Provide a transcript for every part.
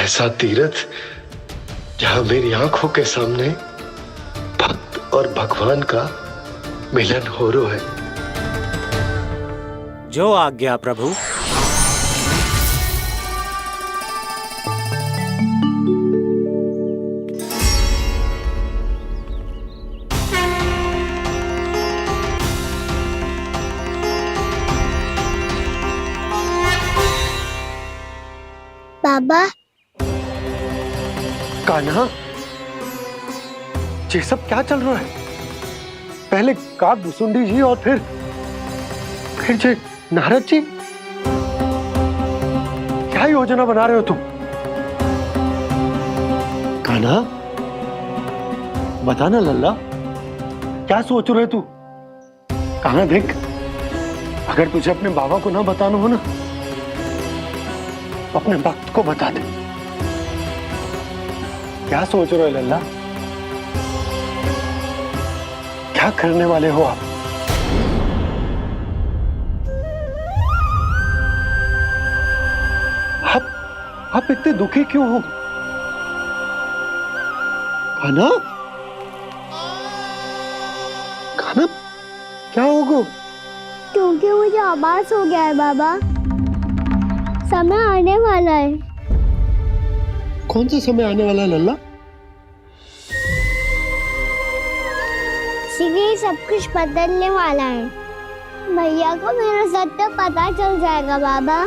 ऐसा तीर्थ जहां मेरी आंखों के सामने भक्त और भगवान का मिलन हो रहा है। जो आज्ञा प्रभु। बाबा, कान्हा, ये सब क्या चल रहा है? पहले काग भुसुंडी जी और फिर जे नारद जी। क्या योजना बना रहे हो तुम? कान्हा, बता ना लल्ला, क्या सोच रहे तू? कान्हा देख, अगर तुझे अपने बाबा को ना बताना हो ना, अपने भक्त को बता दे। क्या सोच रहे हो लल्ला? क्या करने वाले हो आप? आप इतने दुखी क्यों हो? कान्हा, कान्हा, क्या होगा? क्योंकि मुझे आभास हो गया है बाबा, समय आने वाला है। कौन सा समय आने वाला है लल्ला? इसीलिए सब कुछ बदलने वाला है। भैया को मेरा सत्य पता चल जाएगा बाबा।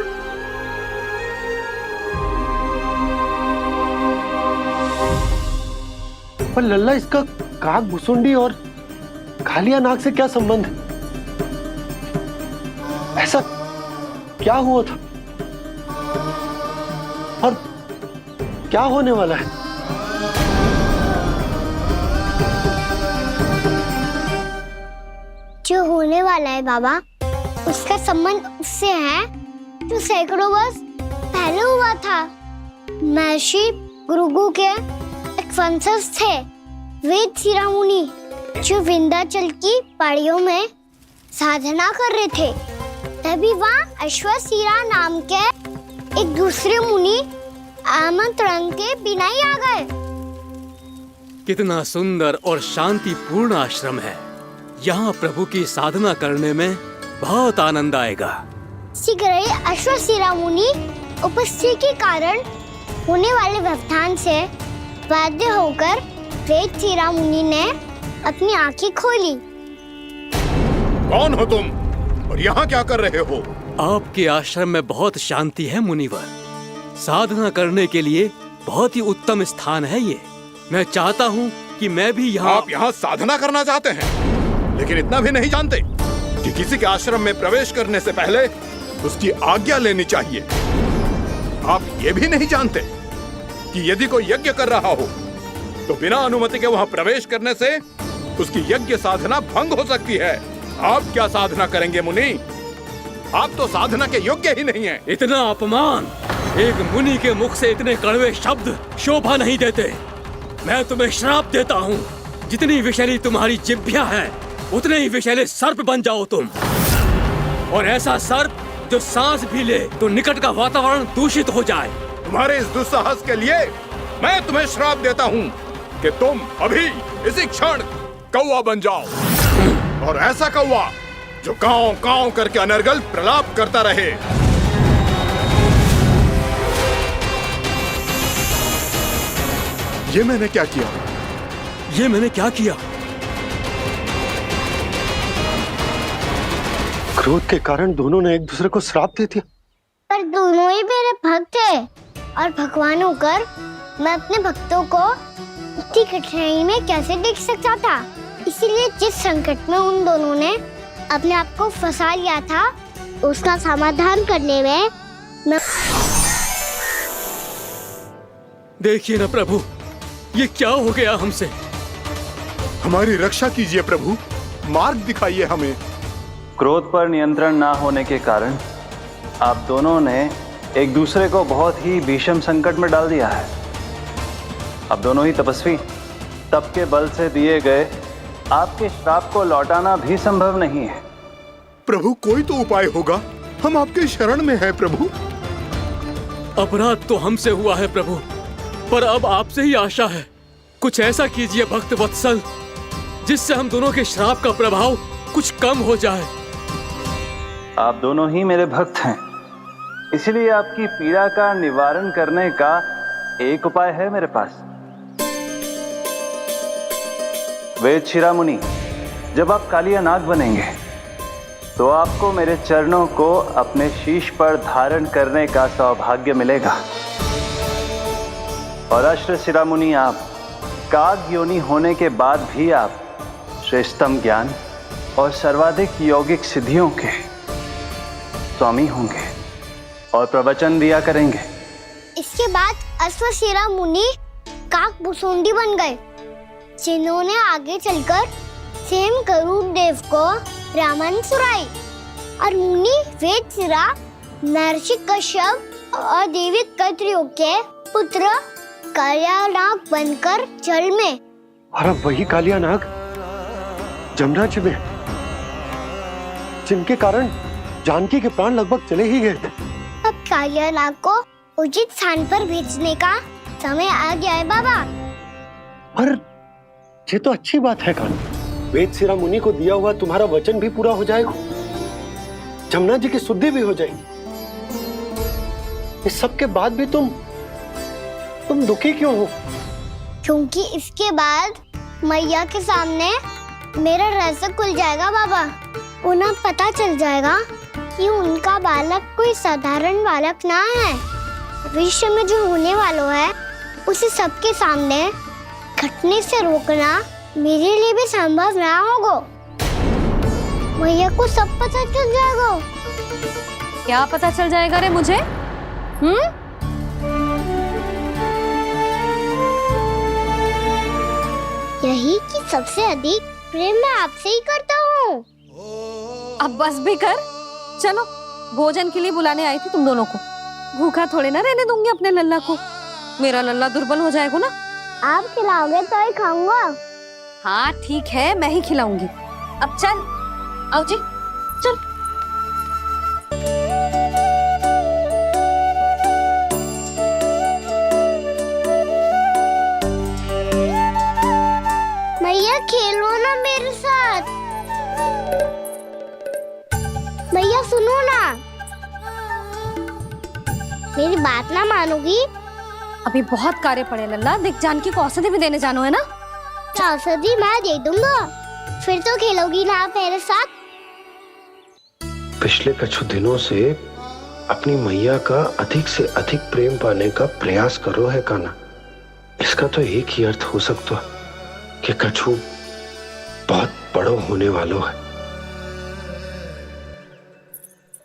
पर लल्ला, इसका काग भुसुंडी और कालिया नाग से क्या संबंध है? ऐसा क्या हुआ था और क्या होने वाला है? जो होने वाला है बाबा, उसका संबंध उससे है जो सैकड़ों वर्ष पहले हुआ था। महर्षि भृगु के एक वंशज थे वेद शिरोमणि, जो विंध्याचल की पहाड़ियों में साधना कर रहे थे। तभी वहाँ अश्वशिरा नाम के एक दूसरे मुनि आमंत्रण के बिना ही आ गए। कितना सुंदर और शांतिपूर्ण आश्रम है। यहाँ प्रभु की साधना करने में बहुत आनंद आएगा। शीघ्र ही अश्वशिरा मुनि उपस्थिति के कारण होने वाले व्यवधान से बाध्य होकर वेद शिरोमणि ने अपनी आंखें खोली। कौन हो तुम और यहाँ क्या कर रहे हो? आपके आश्रम में बहुत शांति है मुनिवर। साधना करने के लिए बहुत ही उत्तम स्थान है ये। मैं चाहता हूँ कि मैं भी यहाँ। आप यहाँ साधना करना चाहते हैं, लेकिन इतना भी नहीं जानते कि किसी के आश्रम में प्रवेश करने से पहले उसकी आज्ञा लेनी चाहिए। आप ये भी नहीं जानते कि यदि कोई यज्ञ कर रहा हो तो बिना अनुमति के वहाँ प्रवेश करने से उसकी यज्ञ साधना भंग हो सकती है। आप क्या साधना करेंगे मुनि? आप तो साधना के योग्य ही नहीं हैं। इतना अपमान! एक मुनि के मुख से इतने कड़वे शब्द शोभा नहीं देते। मैं तुम्हें श्राप देता हूँ, जितनी विषैली तुम्हारी जिह्वा है उतने ही विषैले सर्प बन जाओ तुम। और ऐसा सर्प जो सांस भी ले तो निकट का वातावरण दूषित हो जाए। तुम्हारे इस दुस्साहस के लिए मैं तुम्हें श्राप देता हूँ कि तुम अभी इसी क्षण कौवा बन जाओ, और ऐसा कौवा जो कांव कांव करके अनर्गल प्रलाप करता रहे। ये मैंने क्या किया? ये मैंने क्या किया? क्रोध के कारण दोनों ने एक दूसरे को श्राप दे दिया। पर दोनों ही मेरे भक्त हैं, और भगवान होकर मैं अपने भक्तों को इतनी कठिनाई में कैसे देख सकता था। इसीलिए जिस संकट में उन दोनों ने अपने आप को फंसा लिया था, उसका समाधान करने में मैं। देखिए ना प्रभु, ये क्या हो गया हमसे? हमारी रक्षा कीजिए प्रभु, मार्ग दिखाइए हमें। क्रोध पर नियंत्रण ना होने के कारण आप दोनों ने एक दूसरे को बहुत ही भीषण संकट में डाल दिया है। अब दोनों ही तपस्वी, तप के बल से दिए गए आपके श्राप को लौटाना भी संभव नहीं है। प्रभु कोई तो उपाय होगा, हम आपके शरण में हैं प्रभु। अपराध तो हमसे हुआ है प्रभु, पर अब आपसे ही आशा है। कुछ ऐसा कीजिए भक्त वत्सल, जिससे हम दोनों के श्राप का प्रभाव कुछ कम हो जाए। आप दोनों ही मेरे भक्त हैं, इसीलिए आपकी पीड़ा का निवारण करने का एक उपाय है मेरे पास। वेद शिरामुनि, जब आप कालिया नाग बनेंगे तो आपको मेरे चरणों को अपने शीश पर धारण करने का सौभाग्य मिलेगा। और अश्र शिरामुनि, आप काग योनि होने के बाद भी आप श्रेष्ठतम ज्ञान और सर्वाधिक यौगिक सिद्धियों के स्वामी होंगे और प्रवचन दिया करेंगे। इसके बाद अश्वशिरा मुनि काकभूषुंडी बन गए, जिन्होंने आगे चलकर स्वयं गरुड़ देव को रामायण सुनाई। और मुनि वेदशिरा महर्षि कश्यप और देवी कत्रियों के पुत्र कालियानाग बनकर जल में, और अब वही कालियानाग जमराज में, जिनके कारण जानकी के प्राण लगभग चले ही गए थे। अब कालियानाग को उचित स्थान पर भेजने का समय आ गया है बाबा। पर ये तो अच्छी बात है कान्हा, वेदशिरा मुनि को दिया हुआ तुम्हारा वचन भी पूरा हो जाएगा, जमुना जी की शुद्धि भी हो जाएगी। इस सब के बाद भी तुम दुखी क्यों हो? क्योंकि इसके बाद मैया के सामने मेरा रहस्य खुल जाएगा बाबा। उन्हें पता चल जाएगा कि उनका बालक कोई साधारण बालक ना है। भविष्य में जो होने वाला है उसे सबके सामने घटने से रोकना मेरे लिए भी संभव ना होगा। मैया को सब पता चल जाएगा। क्या पता चल जाएगा रे मुझे? यही कि सबसे अधिक प्रेम मैं आपसे ही करता हूँ। अब बस भी कर, चलो भोजन के लिए बुलाने आई थी तुम दोनों को। भूखा थोड़े ना रहने दूंगी अपने लल्ला को, मेरा लल्ला दुर्बल हो जाएगा ना। आप खिलाओगे तो ही खाऊंगा। हाँ ठीक है, मैं ही खिलाऊंगी। अब चल, आओ जी चल। मैया खेलो ना मेरे साथ। मैया सुनो ना, मेरी बात ना मानोगी? अभी बहुत कार्य पड़े लल्ला, देख जानकी को औषधि भी देने जानो है ना। औषधि मैं दे दूंगा, फिर तो खेलोगी ना आप मेरे साथ। पिछले कुछ दिनों से अपनी मैया का अधिक से अधिक प्रेम पाने का प्रयास करो है कान्हा। इसका तो एक ही अर्थ हो सकता है कि कछु बहुत बड़ो होने वालों है।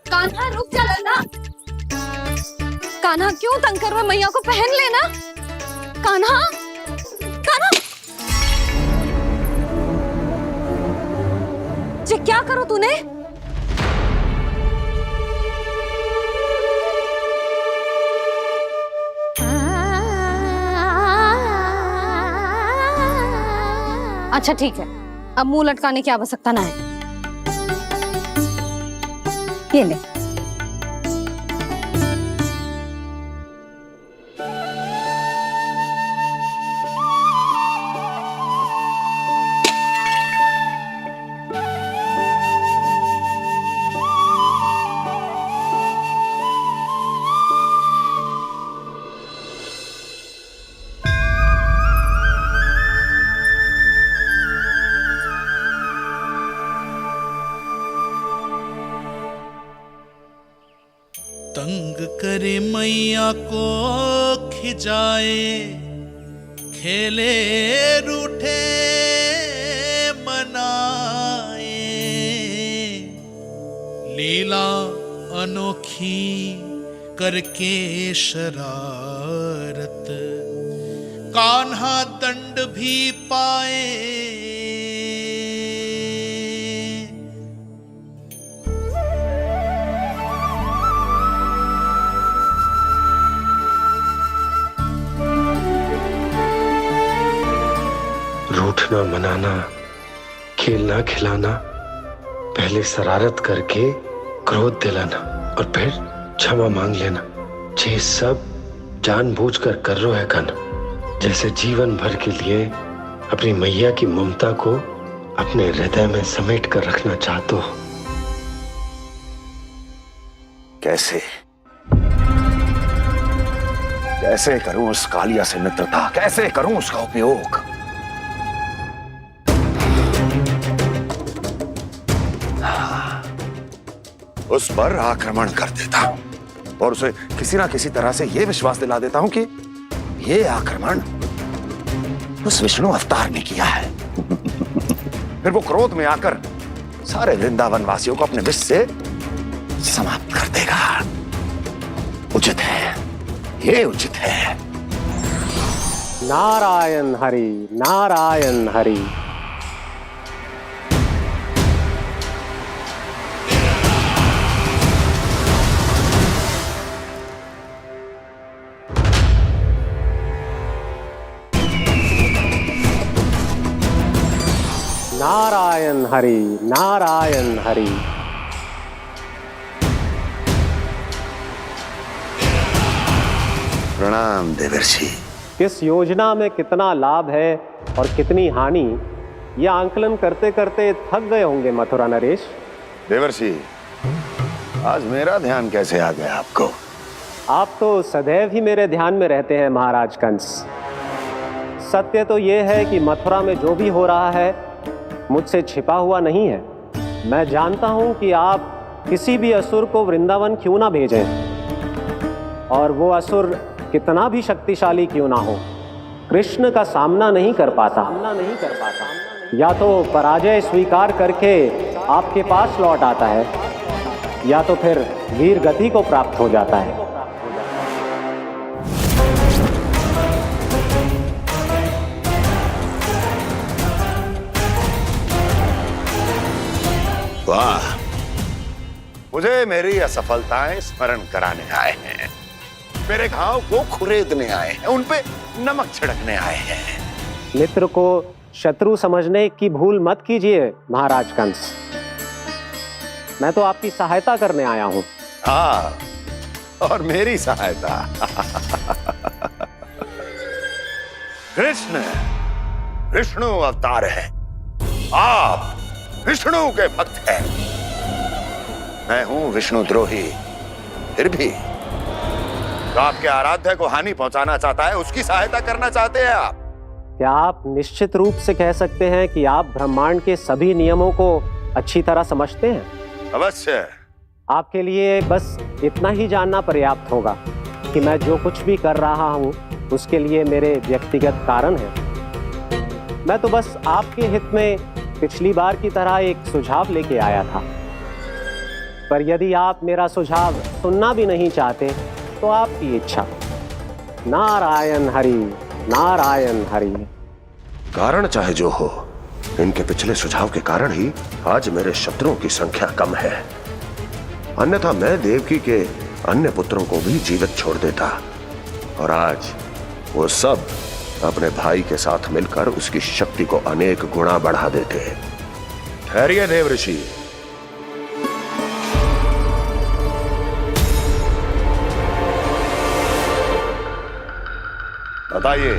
कान्हा रुक जा लल्ला। कान्हा क्यों तंग कर रहा है? मैया को पहन लेना। कान्हा, कान्हा, ये क्या करो तूने? अच्छा ठीक है, अब मुंह लटकाने की आवश्यकता ना है। ये ले। तंग करे मैया को खिजाए, खेले रूठे मनाए, लीला अनोखी करके शरारत, कान्हा दंड भी पाए। रूठना मनाना, खेलना खिलाना, पहले शरारत करके क्रोध दिलाना और फिर क्षमा मांग लेना, ये सब जानबूझकर कर रहे है कान्हा, जैसे जीवन भर के लिए अपनी मैया की ममता को अपने हृदय में समेट कर रखना चाहते हो। कैसे कैसे करूं उस कालिया से मित्रता, कैसे करूं उसका उपयोग? उस पर आक्रमण कर देता हूं और उसे किसी ना किसी तरह से यह विश्वास दिला देता हूं कि यह आक्रमण उस विष्णु अवतार ने किया है। फिर वो क्रोध में आकर सारे वृंदावन वासियों को अपने विष से समाप्त कर देगा। उचित है, ये उचित है। नारायण हरि, नारायण हरि। नारायण हरि, नारायण हरि। प्रणाम देवर्षि। किस योजना में कितना लाभ है और कितनी हानि, यह आंकलन करते करते थक गए होंगे मथुरा नरेश। देवर्षि, आज मेरा ध्यान कैसे आ गया आपको? आप तो सदैव ही मेरे ध्यान में रहते हैं महाराज कंस। सत्य तो यह है कि मथुरा में जो भी हो रहा है मुझसे छिपा हुआ नहीं है। मैं जानता हूं कि आप किसी भी असुर को वृंदावन क्यों ना भेजें, और वो असुर कितना भी शक्तिशाली क्यों ना हो, कृष्ण का सामना नहीं कर पाता। या तो पराजय स्वीकार करके आपके पास लौट आता है, या तो फिर वीर गति को प्राप्त हो जाता है। वाह, मुझे मेरी असफलताएं स्मरण कराने आए हैं, मेरे घाव को खुरेदने आए हैं, उन पे नमक छिड़कने आए हैं। मित्र को शत्रु समझने की भूल मत कीजिए महाराज कंस। मैं तो आपकी सहायता करने आया हूं। हाँ, और मेरी सहायता। कृष्ण विष्णु अवतार है, आप विष्णु के भक्त हैं। मैं हूं विष्णु द्रोही, फिर भी तो आपके आराध्य को हानि पहुंचाना चाहता है, उसकी सहायता करना चाहते हैं आप। क्या आप निश्चित रूप से कह सकते हैं कि आप ब्रह्मांड के सभी नियमों को अच्छी तरह समझते हैं? अवश्य। आपके लिए बस इतना ही जानना पर्याप्त होगा कि मैं जो कुछ भी कर रहा हूं उसके लिए मेरे व्यक्तिगत कारण हैं। मैं तो बस आपके हित में पिछली बार की तरह एक सुझाव लेके आया था, पर यदि आप मेरा सुझाव सुनना भी नहीं चाहते तो आपकी इच्छा। नारायण हरि, नारायण हरि। कारण चाहे जो हो, इनके पिछले सुझाव के कारण ही आज मेरे शत्रुओं की संख्या कम है। अन्यथा मैं देवकी के अन्य पुत्रों को भी जीवित छोड़ देता, और आज वो सब अपने भाई के साथ मिलकर उसकी शक्ति को अनेक गुना बढ़ा देते। ठहरिए देवऋषि, बताइए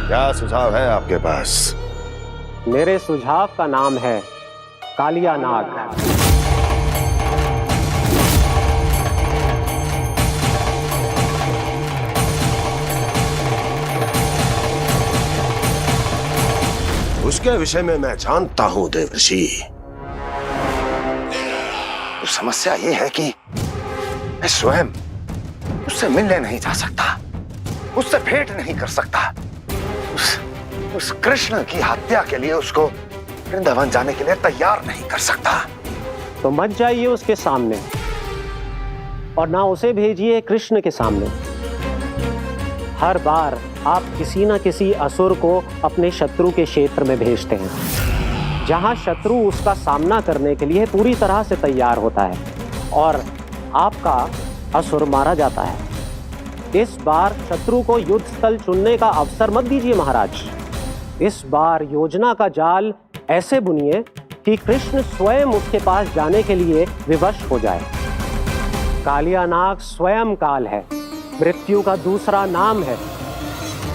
क्या सुझाव है आपके पास? मेरे सुझाव का नाम है कालिया नाग। उसके विषय में मैं जानता हूं देवर्षि। तो समस्या यह है कि मैं स्वयं उससे मिलने नहीं जा सकता, उससे भेंट नहीं कर सकता। उस कृष्ण की हत्या के लिए उसको वृंदावन जाने के लिए तैयार नहीं कर सकता। तो मत जाइए उसके सामने, और ना उसे भेजिए कृष्ण के सामने। हर बार आप किसी न किसी असुर को अपने शत्रु के क्षेत्र में भेजते हैं, जहां शत्रु उसका सामना करने के लिए पूरी तरह से तैयार होता है और आपका असुर मारा जाता है। इस बार शत्रु को युद्ध स्थल चुनने का अवसर मत दीजिए महाराज। इस बार योजना का जाल ऐसे बुनिए कि कृष्ण स्वयं उसके पास जाने के लिए विवश हो जाए। कालियानाग स्वयं काल है, मृत्यु का दूसरा नाम है।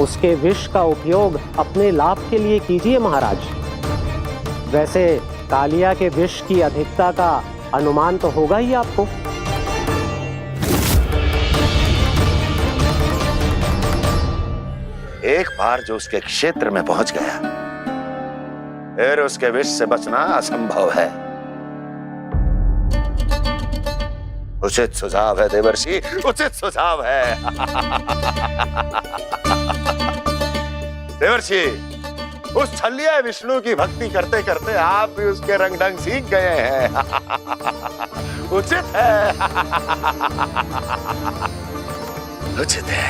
उसके विष का उपयोग अपने लाभ के लिए कीजिए महाराज। वैसे कालिया के विष की अधिकता का अनुमान तो होगा ही आपको। एक बार जो उसके क्षेत्र में पहुंच गया, फिर उसके विष से बचना असंभव है। उचित सुझाव है देवर्षि, उचित सुझाव है। देवर्षि, उस छलिया विष्णु की भक्ति करते करते आप भी उसके रंग ढंग सीख गए हैं। उचित है। उचित है।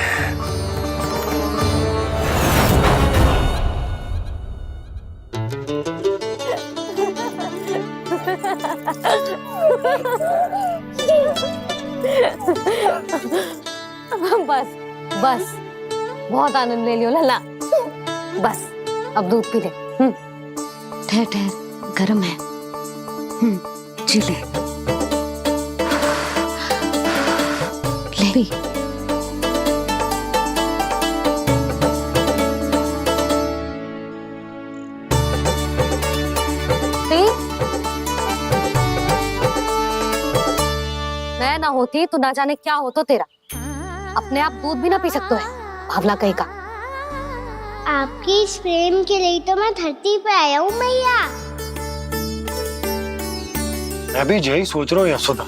बस बस, बहुत आनंद ले लियो लल्ला। बस अब दूध पी ले। ठहर ठहर, गर्म है। जी ले ले। मैं ना होती तो ना जाने क्या हो तो तेरा। अपने आप दूध भी ना पी सकते है, भावला कहीं का। आपकी इस प्रेम के लिए तो मैं धरती पे आया हूँ मैया। मैं भी यही सोच रहा हूँ यशोदा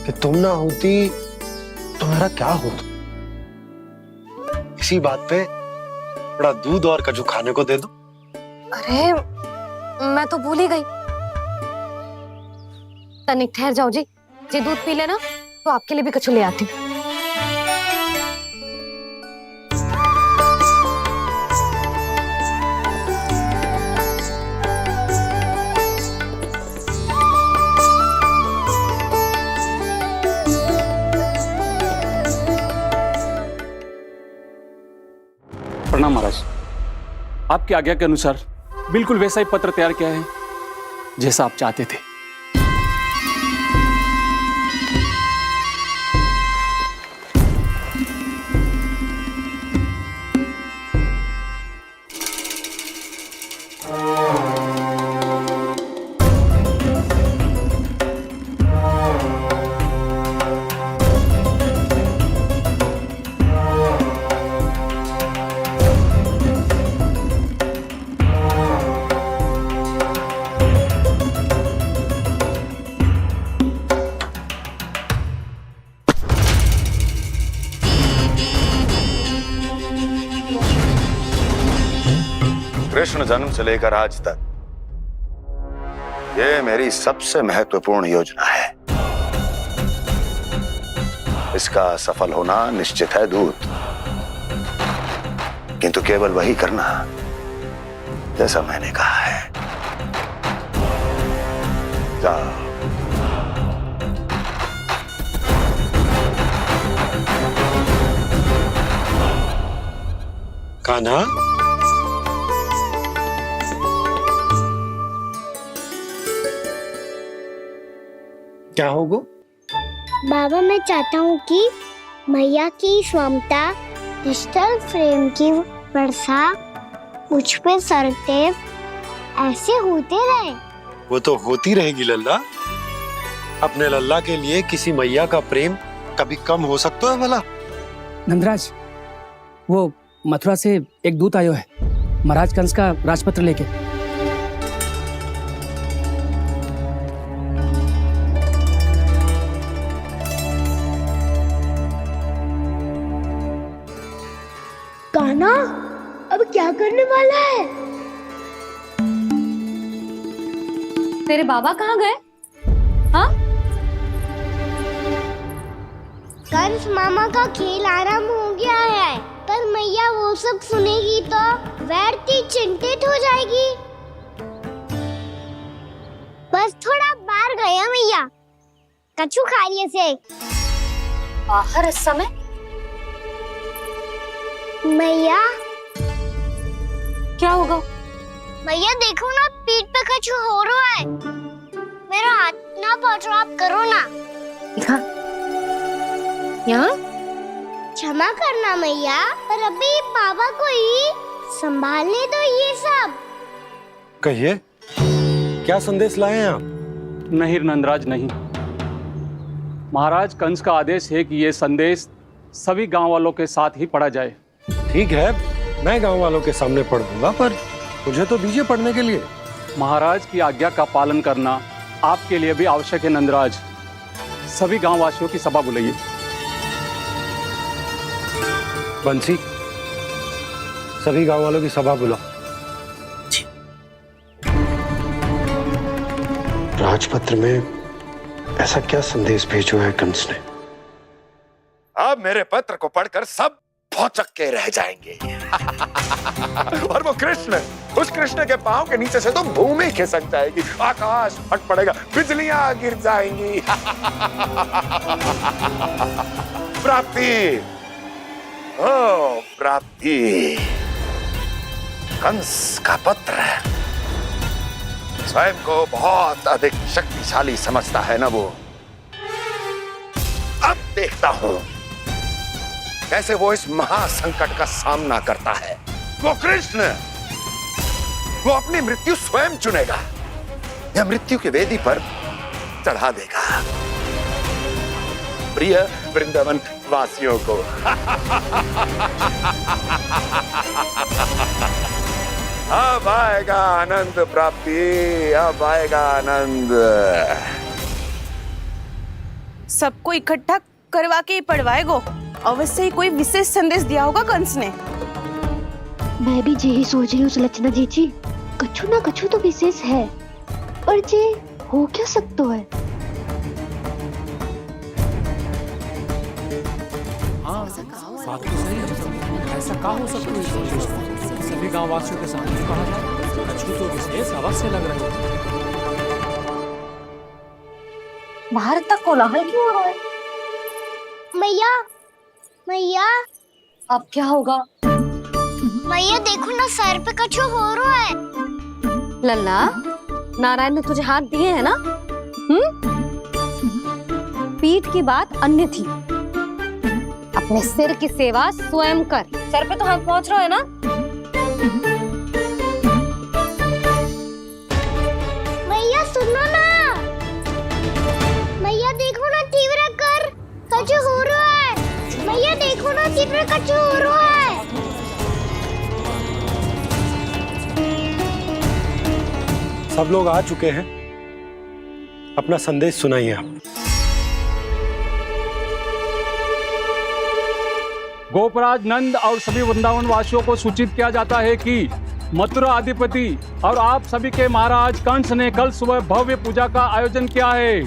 कि तुम ना होती तो मेरा क्या होता। इसी बात पे थोड़ा दूध और कजू खाने को दे दो। अरे मैं तो भूल ही गई। तनिक ठहर जाओ जी, दूध पी लेना तो आपके लिए भी कछु ले आती हूँ। प्रणाम महाराज। आपकी आज्ञा के अनुसार बिल्कुल वैसा ही पत्र तैयार किया है जैसा आप चाहते थे। कृष्ण जन्म से लेकर आज तक ये मेरी सबसे महत्वपूर्ण योजना है। इसका सफल होना निश्चित है दूत, किंतु केवल वही करना जैसा मैंने कहा है। जाओ। कान्हा, क्या होगा? बाबा मैं चाहता हूँ कि मैया की स्वमता क्रिस्टल फ्रेम की वर्षा मुझ पे सरतेव ऐसे होते रहे। वो तो होती रहेगी लल्ला। अपने लल्ला के लिए किसी मैया का प्रेम कभी कम हो सकता है भला? नंदराज, वो मथुरा से एक दूत आयो है महाराज कंस का राजपत्र लेके। कान्हा अब क्या करने वाला है? तेरे बाबा कहाँ गए? हाँ? कंस मामा का खेल आरंभ हो गया है, पर मैया वो सब सुनेगी तो व्यर्थ चिंतित हो जाएगी। बस थोड़ा बाहर गया मैया, कछु खा लिए से। बाहर इस समय? मैया क्या होगा? मैया देखो ना, पीठ पे कछु हो रहा है। मेरा हाथ ना पकड़ो, आप करो ना। दिखा यहाँ। क्षमा करना मैया, पर अभी बाबा को ही संभालने दो ये सब। कहिए, क्या संदेश लाए हैं आप? नहीं नंदराज नहीं। महाराज कंस का आदेश है कि ये संदेश सभी गांव वालों के साथ ही पढ़ा जाए। ठीक है, मैं गांव वालों के सामने पढ़ दूंगा, पर मुझे तो दीजिए पढ़ने के लिए। महाराज की आज्ञा का पालन करना आपके लिए भी आवश्यक है नंदराज। सभी गांव वासियों की सभा बुलाइए। बंसी, सभी गांव वालों की सभा बुलाओ। राजपत्र में ऐसा क्या संदेश भेजो है कंस ने? अब मेरे पत्र को पढ़कर सब भौचक के रह जाएंगे। और वो कृष्ण, उस कृष्ण के पांव के नीचे से तो भूमि खिसक जाएगी, आकाश फट पड़ेगा, बिजलियां गिर जाएंगी। प्राप्ति, ओ प्राप्ति, कंस का पत्र। स्वयं को बहुत अधिक शक्तिशाली समझता है ना वो। अब देखता हूं कैसे वो इस महासंकट का सामना करता है। वो कृष्ण, वो अपनी मृत्यु स्वयं चुनेगा या मृत्यु की वेदी पर चढ़ा देगा। प्रिय वृंदावन वासियों को अब आएगा आनंद प्राप्ति, अब आएगा आनंद। सबको इकट्ठा करवा के ही पढ़वाएगो। अवश्य ही कोई विशेष संदेश दिया होगा कंस ने। मैं भी यही सोच रही हूँ सुलक्षणा जीजी, कछु ना कछु तो विशेष है, पर जे हो क्या सकता है? ऐसा कहा हो सकता है? सभी गांव वासियों के सामने कहा जाए, कछु तो विशेष अवश्य लग रहा है। बाहर तक कोलाहल क्यों हो रहा है? मैया, मैया, अब क्या होगा? मैया देखो ना, सर पे कछु हो रहा है। लल्ला, नारायण ने तुझे हाथ दिए हैं ना? पीठ की बात अन्य थी। अपने सिर की सेवा स्वयं कर। सर पे तो हाथ पहुंच रहा है ना? मैया सुनो ना, मैया देखो ना, तीव्र कर कछु हो रहा है। मैया देखो ना, तीव्र कछु हो रहा है। सब लोग आ चुके हैं, अपना संदेश सुनाइए आप। गोपराज नंद और सभी वृंदावन वासियों को सूचित किया जाता है कि मथुरा अधिपति और आप सभी के महाराज कंस ने कल सुबह भव्य पूजा का आयोजन किया है।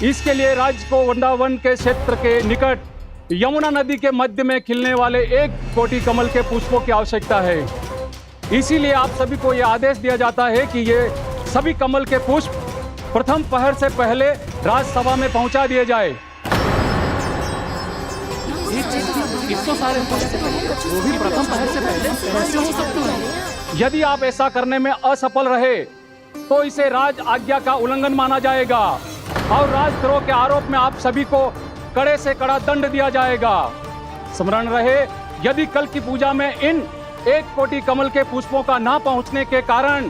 इसके लिए राज्य को वृंदावन के क्षेत्र के निकट यमुना नदी के मध्य में खिलने वाले 1 कोटि कमल के पुष्पों की आवश्यकता है। इसीलिए आप सभी को यह आदेश दिया जाता है कि ये सभी कमल के पुष्प प्रथम पहर से पहले राजसभा में पहुंचा दिए जाए। वो भी प्रथम पहर से पहले कैसे हो सकते हैं? यदि आप ऐसा करने में असफल रहे तो इसे राज आज्ञा का उल्लंघन माना जाएगा और राजद्रोह के आरोप में आप सभी को कड़े से कड़ा दंड दिया जाएगा। स्मरण रहे, यदि कल की पूजा में इन 1 कोटि कमल के पुष्पों का ना पहुंचने के कारण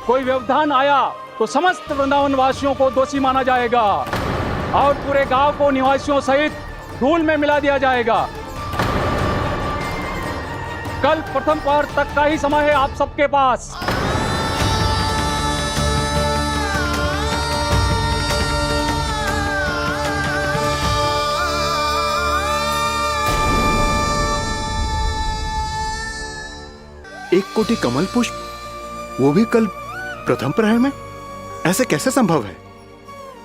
कोई व्यवधान आया तो समस्त वृंदावन वासियों को दोषी माना जाएगा और पूरे गांव को निवासियों सहित धूल में मिला दिया जाएगा। कल प्रथम पहर तक का ही समय है आप सबके पास। एक कोटि कमल पुष्प, वो भी कल प्रथम प्रहर में? ऐसे कैसे संभव है?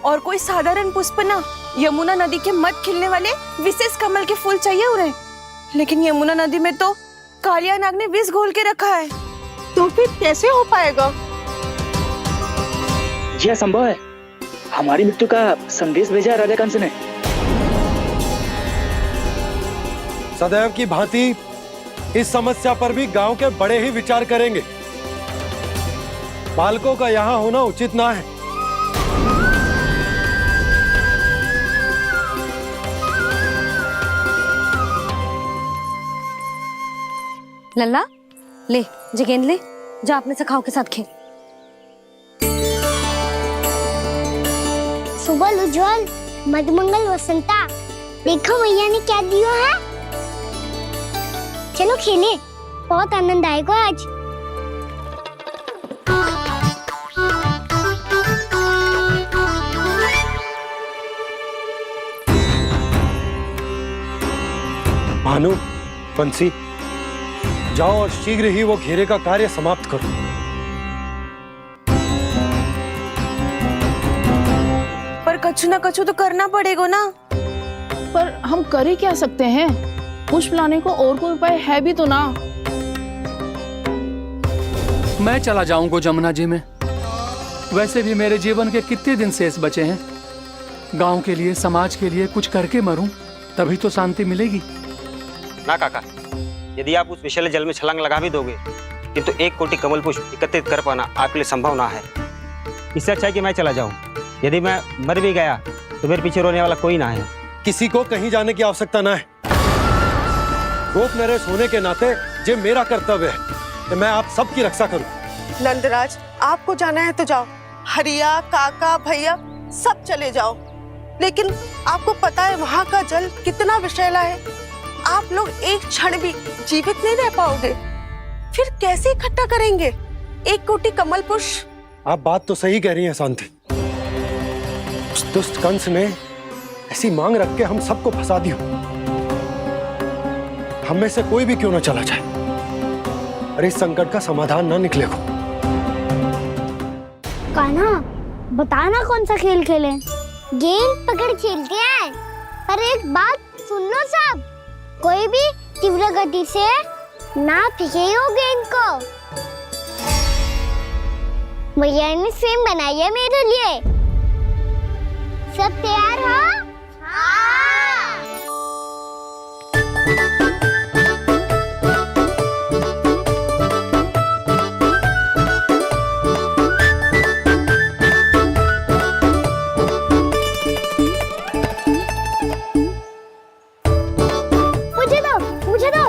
और कोई साधारण पुष्प ना, यमुना नदी के मध्य खिलने वाले विशेष कमल के फूल चाहिए उन्हें। लेकिन यमुना नदी में तो कालिया नाग ने विष घोल के रखा है, तो फिर कैसे हो पाएगा? यह संभव है। हमारी मृत्यु का संदेश भेजा है राजा कंस ने। सदैव की भांति इस समस्या पर भी गांव के बड़े ही विचार करेंगे। बालकों का यहाँ होना उचित ना है। लल्ला ले जे गेंद ले, जा अपने सखाओं के साथ खेल। सुबह उज्जवल, मधुमंगल वसंता, देखो भैया ने क्या दिया है। चलो खेले, बहुत आनंद आएगा आज। भानु, बंसी, जाओ और शीघ्र ही वो घेरे का कार्य समाप्त करो। पर कछु ना कछु तो करना पड़ेगा ना। पर हम कर ही क्या सकते हैं? पुष्प लाने को और कोई उपाय है भी तो ना। मैं चला जाऊंगा जमुना जी में। वैसे भी मेरे जीवन के कितने दिन शेष बचे हैं। गांव के लिए, समाज के लिए कुछ करके मरूं, तभी तो शांति मिलेगी। ना काका, यदि आप उस विषैले जल में छलांग लगा भी दोगे, किंतु 1 कोटि कमल पुष्प एकत्रित कर पाना आपके लिए संभव ना है। इससे अच्छा है कि मैं चला जाऊं। यदि मैं मर भी गया तो मेरे पीछे रोने वाला कोई ना है। किसी को कहीं जाने की आवश्यकता ना है। गोप नरेश होने के नाते ये मेरा कर्तव्य है कि मैं आप सबकी रक्षा करूं। नंदराज, आपको जाना है तो जाओ। हरिया, काका, भैया सब चले जाओ। लेकिन आपको पता है वहाँ का जल कितना विषैला है। आप लोग एक क्षण भी जीवित नहीं रह पाओगे। फिर कैसे इकट्ठा करेंगे 1 कोटि कमल पुष्प? आप बात तो सही कह रही हैं शांति। उस दुष्ट कंस ने ऐसी मांग रख के हम सबको फंसा दिया। हम में से कोई भी क्यों ना चला जाए और इस संकट का समाधान ना निकले को। कान्हा, बताना कौन सा खेल खेले? गेंद पकड़ खेलते हैं। पर एक बात सुन लो सब, कोई भी तीव्र गति से ना फेंकेगा गेंद को। भैया ने फ्रेम बनाई है मेरे लिए। सब तैयार हो? मुझे दो।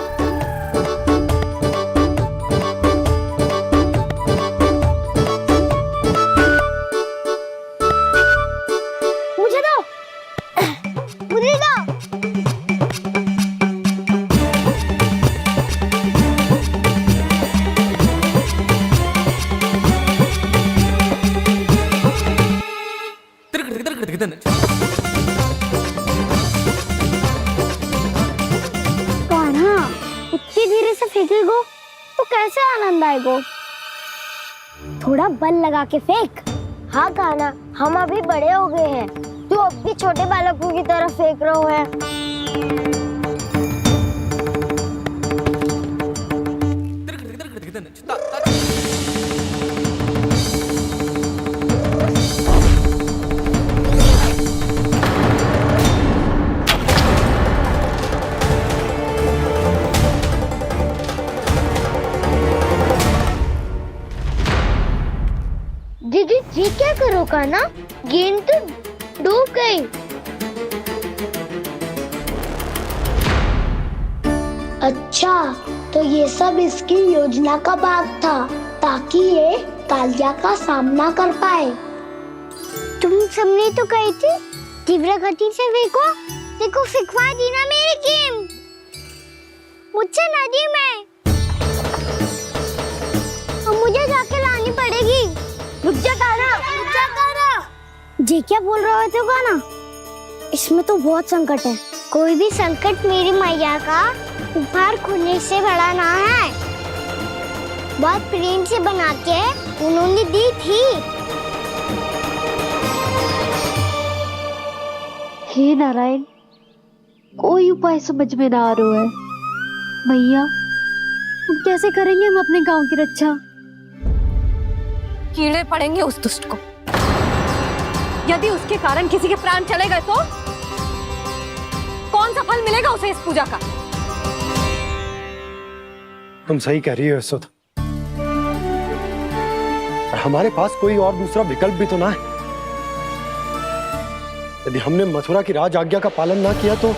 इतनी धीरे से फेंकेगो तो कैसे आनंद आएगो? थोड़ा बल लगा के फेंक। हाँ कान्हा, हम अभी बड़े हो गए हैं, तू अब भी छोटे बालकों की तरह फेंक रहे है। दीदी जी क्या करो कान्हा? गेंद तो डूब गई। अच्छा, तो ये सब इसकी योजना का भाग था ताकि ये कालिया का सामना कर पाए। तुम सबने तो कही थी तीव्र गति से फेंको। देखो फिकवा दी ना मेरी गेम। मुझसे नदी में। अब मुझे जाके लानी पड़ेगी। रुक जा कान्हा, रुक जा कान्हा। जी क्या बोल रहे थे कान्हा? इसमें तो बहुत संकट है। कोई भी संकट मेरी मैया का उपहार खोने से बड़ा ना है। बहुत प्रेम से बना के उन्होंने दी थी। हे नारायण, कोई उपाय समझ में ना आ रहा है। मैया, हम कैसे करेंगे हम अपने गांव की रक्षा? कीड़े पड़ेंगे उस दुष्ट को। यदि उसके कारण किसी के प्राण चले गए तो कौन सा फल मिलेगा उसे इस पूजा का? तुम सही कह रही हो यशोद। हमारे पास कोई और दूसरा विकल्प भी तो ना है। यदि हमने मथुरा की राज आज्ञा का पालन ना किया तो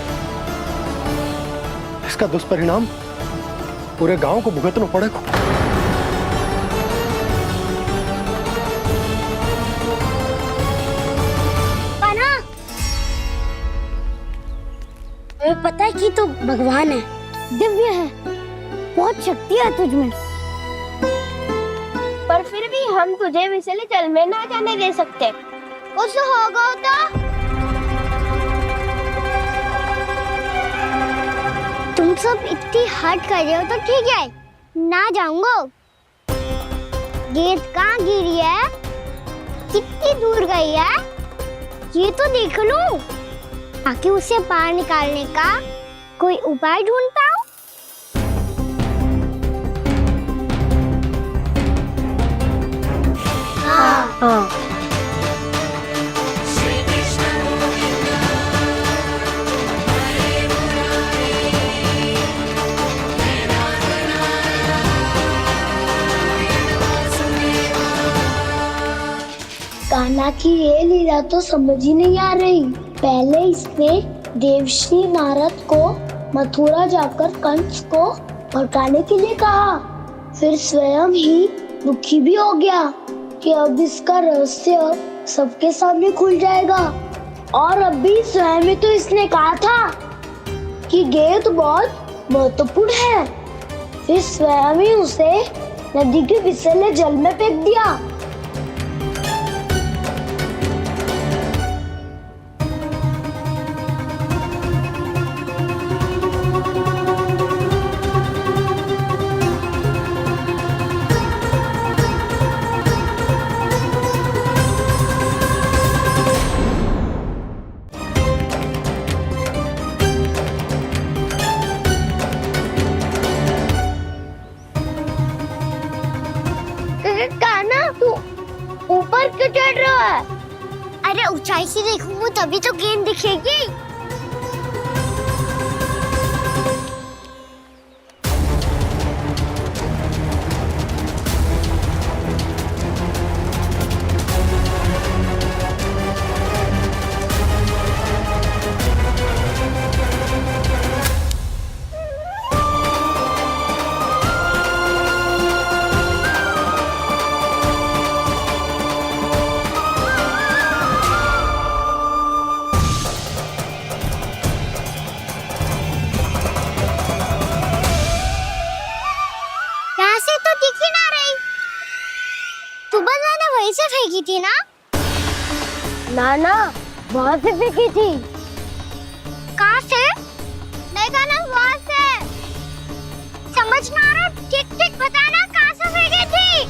इसका दुष्परिणाम पूरे गांव को भुगतना पड़ेगा। कान्हा, तुम्हें पता है कि तू भगवान है, दिव्य है, बहुत शक्ति है तुझमें, पर फिर भी हम तुझे विषैले जल में ना जाने दे सकते। कुछ होगा तो तुम सब इतनी हट कर रहे हो तो ठीक है, ना जाऊंगा। गेंद कहाँ गिरी है, कितनी दूर गई है, ये तो देख लूं, ताकि उसे बाहर निकालने का कोई उपाय ढूंढ पाऊं। हाँ। कान्हा की ये लीला तो समझ ही नहीं आ रही। पहले इसने देवश्री नारद को मथुरा जाकर कंस को भड़काने के लिए कहा, फिर स्वयं ही दुखी भी हो गया कि अब इसका रहस्य सबके सामने खुल जाएगा। और अभी स्वयं ही तो इसने कहा था कि गेंद बहुत महत्वपूर्ण है, फिर स्वयं ही उसे नदी के विषैले जल में फेंक दिया। कान्हा, तू ऊपर क्यों चढ़ रहा है? अरे ऊंचाई से देखूंगा तभी तो गेंद दिखेगी। वहीं से फेंकी थी ना? ना, वहाँ से फेंकी थी। कहाँ से? नहीं ना, वहाँ से। समझ में आ रहा, ठीक बताना कहाँ से फेंकी थी?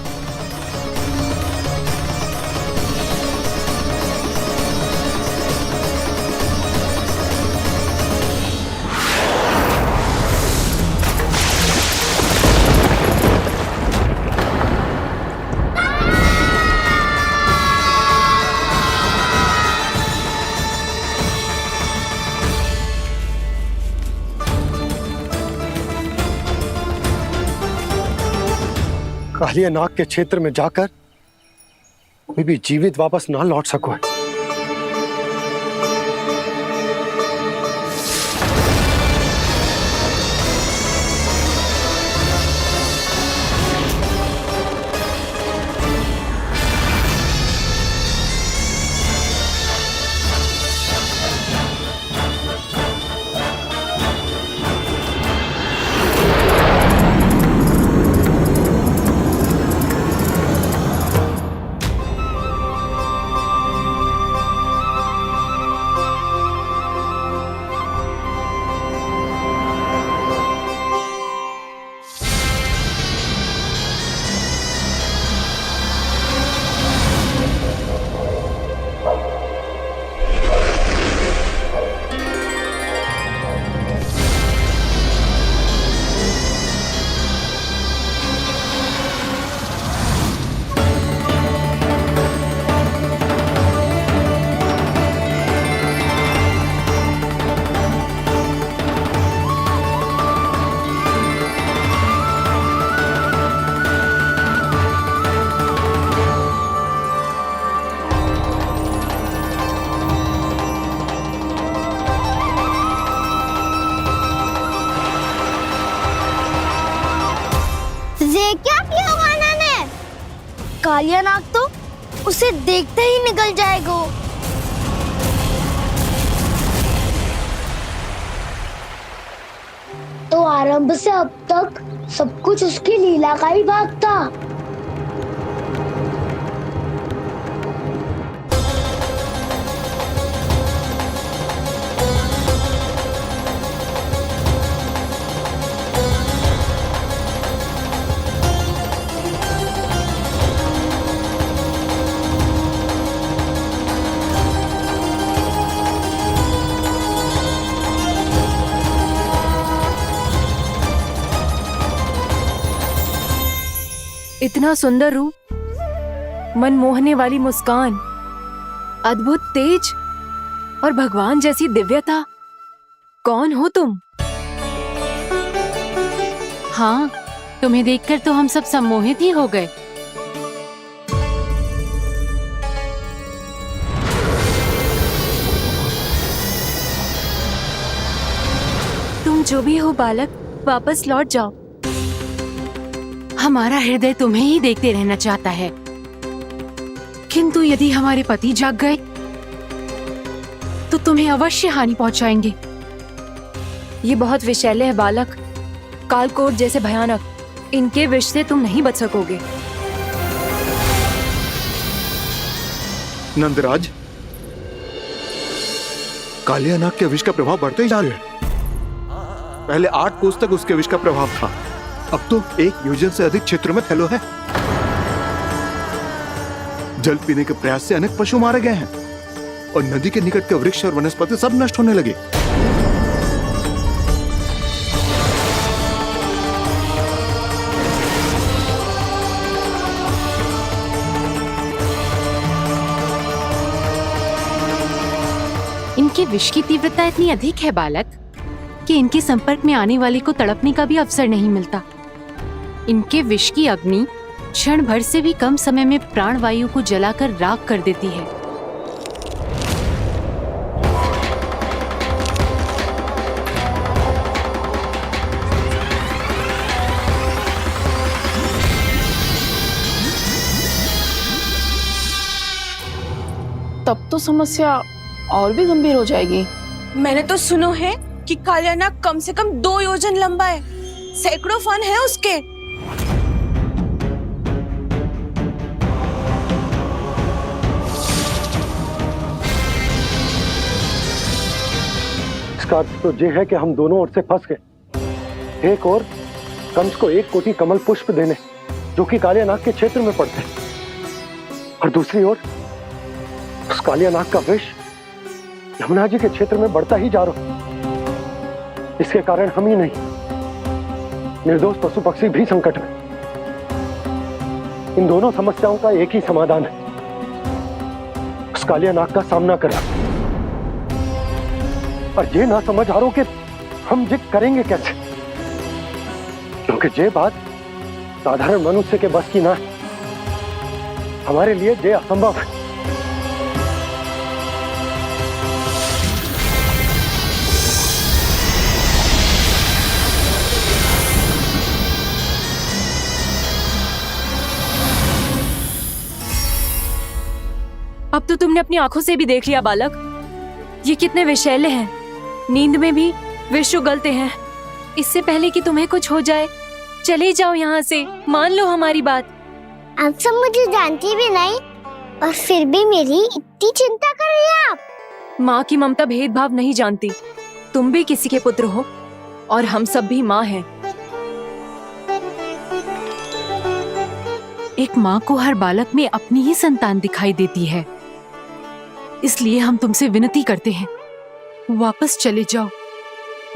कालिया नाग के क्षेत्र में जाकर कोई भी जीवित वापस ना लौट सको है। कालिया नाग तो उसे देखते ही निकल जाएगा। तो आरंभ से अब तक सब कुछ उसकी लीला का ही भाग था। इतना सुंदर रूप, मन मोहने वाली मुस्कान, अद्भुत तेज और भगवान जैसी दिव्यता। कौन हो तुम? हाँ, तुम्हें देखकर तो हम सब सम्मोहित ही हो गए। तुम जो भी हो बालक, वापस लौट जाओ। हमारा हृदय तुम्हें ही देखते रहना चाहता है, किंतु यदि हमारे पति जाग गए तो तुम्हें अवश्य हानि पहुंचाएंगे। ये बहुत विषैले है बालक, कालकोट जैसे भयानक। इनके विष से तुम नहीं बच सकोगे। नंदराज, कालिया नाग के विष का प्रभाव बढ़ते ही जा रहा है। पहले 8 कोस तक उसके विष का प्रभाव था, अब तो 1 योजन से अधिक क्षेत्र में फैलो है। जल पीने के प्रयास से अनेक पशु मारे गए हैं और नदी के निकट के वृक्ष और वनस्पति सब नष्ट होने लगे। इनके विष की तीव्रता इतनी अधिक है बालक कि इनके संपर्क में आने वाले को तड़पने का भी अवसर नहीं मिलता। इनके विष की अग्नि क्षण भर से भी कम समय में प्राणवायु को जलाकर राख कर देती है। तब तो समस्या और भी गंभीर हो जाएगी। मैंने तो सुनो है कि कालिया नाग कम से कम 2 योजन लंबा है, सैकड़ों फन है उसके। इसका अर्थ तो ये है कि हम दोनों ओर से फंस गए। एक और कंस को 1 कोटि कमल पुष्प देने जो कि कालिया नाग के क्षेत्र में पड़ते हैं, और दूसरी ओर उस कालिया नाग का विष यमुना जी के क्षेत्र में बढ़ता ही जा रहा। इसके कारण हम ही नहीं, निर्दोष पशु पक्षी भी संकट में। इन दोनों समस्याओं का एक ही समाधान है, उस कालिया नाग का सामना करना। और ये ना समझ आ रहा कि हम ये करेंगे कैसे, क्योंकि ये बात साधारण मनुष्य के बस की ना है। हमारे लिए ये असंभव है। अब तो तुमने अपनी आंखों से भी देख लिया बालक, ये कितने विषैले हैं। नींद में भी विष उगलते हैं। इससे पहले कि तुम्हें कुछ हो जाए, चले जाओ यहाँ से, मान लो हमारी बात। आप सब मुझे जानती भी नहीं और फिर भी मेरी इतनी चिंता कर रही हैं आप। माँ की ममता भेदभाव नहीं जानती। तुम भी किसी के पुत्र हो और हम सब भी माँ हैं। एक माँ को हर बालक में अपनी ही संतान दिखाई देती है, इसलिए हम तुमसे विनती करते हैं, वापस चले जाओ,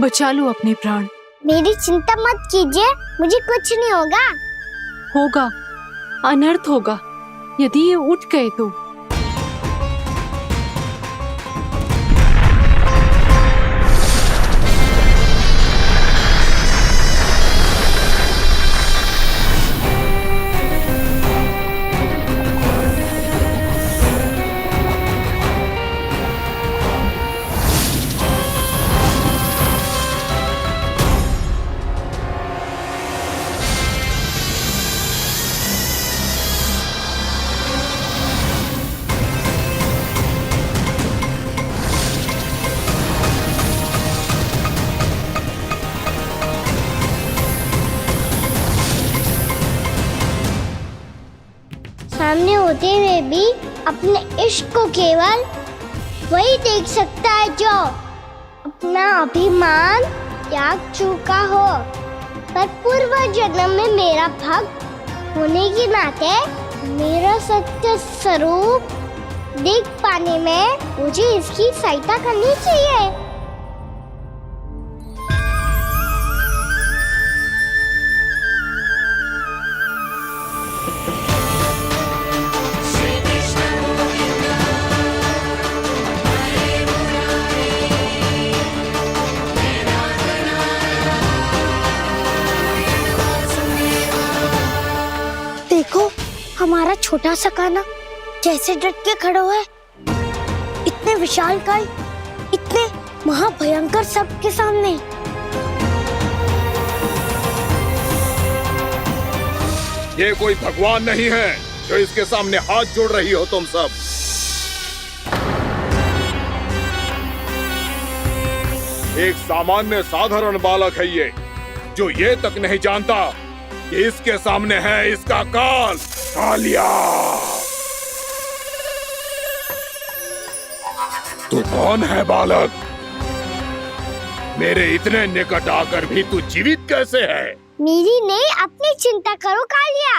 बचा लो अपने प्राण। मेरी चिंता मत कीजिए, मुझे कुछ नहीं होगा। होगा, अनर्थ होगा यदि ये उठ गए तो। सामने होते हुए भी अपने इश्क को केवल वही देख सकता है जो अपना अभिमान त्याग चुका हो। पर पूर्व जन्म में मेरा भक्त होने के नाते मेरा सत्य स्वरूप देख पाने में मुझे इसकी सहायता करनी चाहिए। देखो हमारा छोटा सा कान्हा कैसे डट के खड़ा है, इतने विशालकाय, इतने महाभयंकर सबके सामने। ये कोई भगवान नहीं है जो इसके सामने हाथ जोड़ रही हो तुम सब। एक सामान्य साधारण बालक है ये, जो ये तक नहीं जानता कि इसके सामने है इसका काल, कालिया। तू कौन है बालक? मेरे इतने निकट आकर भी तू जीवित कैसे है? मेरी नहीं, अपनी चिंता करो कालिया।